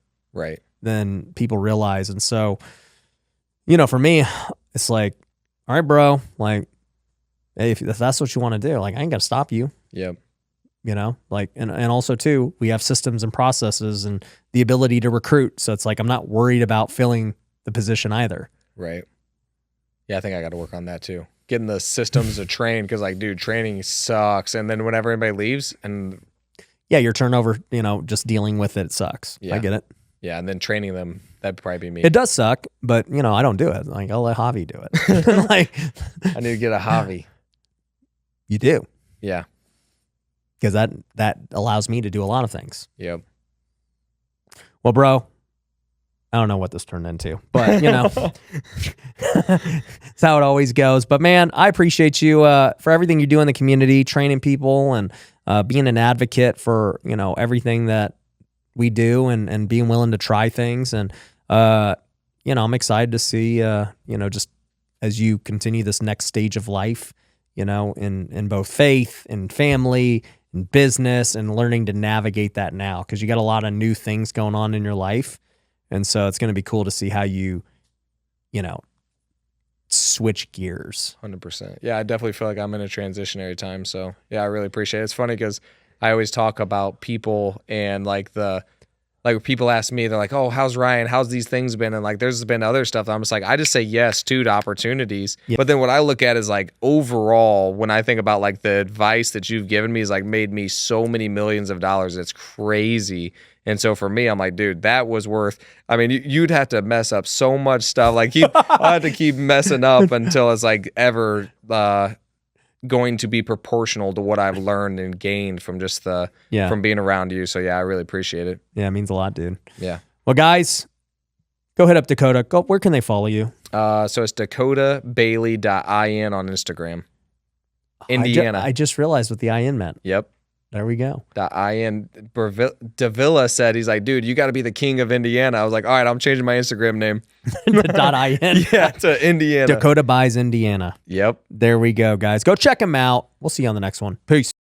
than people realize. And so, you know, for me, it's like, all right, bro, like, hey, if that's what you want to do, like, I ain't gonna stop you. Yep. you know, like, and also too, we have systems and processes and the ability to recruit. So it's like, I'm not worried about filling the position either. Right. Yeah, I think I got to work on that too. Getting the systems to train, because like, dude, training sucks. And then whenever anybody leaves, and yeah, your turnover, you know, just dealing with it sucks. Yeah. I get it. yeah, and then training them, that'd probably be me. It does suck, but you know, I don't do it. Like, I'll let Javi do it. Like, I need to get a hobby. you do, Yeah. because that allows me to do a lot of things. Yep. Well, bro, I don't know what this turned into, but you know, it's how it always goes. But man, I appreciate you for everything you do in the community, training people and being an advocate for, you know, everything that we do and being willing to try things. And, you know, I'm excited to see, you know, just as you continue this next stage of life, you know, in both faith and family and business, and learning to navigate that now, because you got a lot of new things going on in your life. And so it's going to be cool to see how you know, switch gears. 100%. Yeah, I definitely feel like I'm in a transitionary time. So yeah, I really appreciate it. It's funny because I always talk about people, and like people ask me, they're like, oh, how's Ryan? How's these things been? And like, there's been other stuff that I'm just like, I just say yes to opportunities. Yeah. But then what I look at is like, overall, when I think about like the advice that you've given me is like made me so many millions of dollars. It's crazy. And so for me, I'm like, dude, that was worth, I mean, you'd have to mess up so much stuff. Like I had to keep messing up until it's like ever going to be proportional to what I've learned and gained from just from being around you. So yeah, I really appreciate it. Yeah, it means a lot, dude. Yeah. Well, guys, go hit up Dakota. Go. Where can they follow you? So it's dakotabailey.in on Instagram. Indiana. I just realized what the IN meant. Yep. There we go. .in. Davila said, he's like, dude, you got to be the king of Indiana. I was like, all right, I'm changing my Instagram name. .in. Yeah, to Indiana. Dakota Buys Indiana. Yep. There we go, guys. Go check them out. We'll see you on the next one. Peace.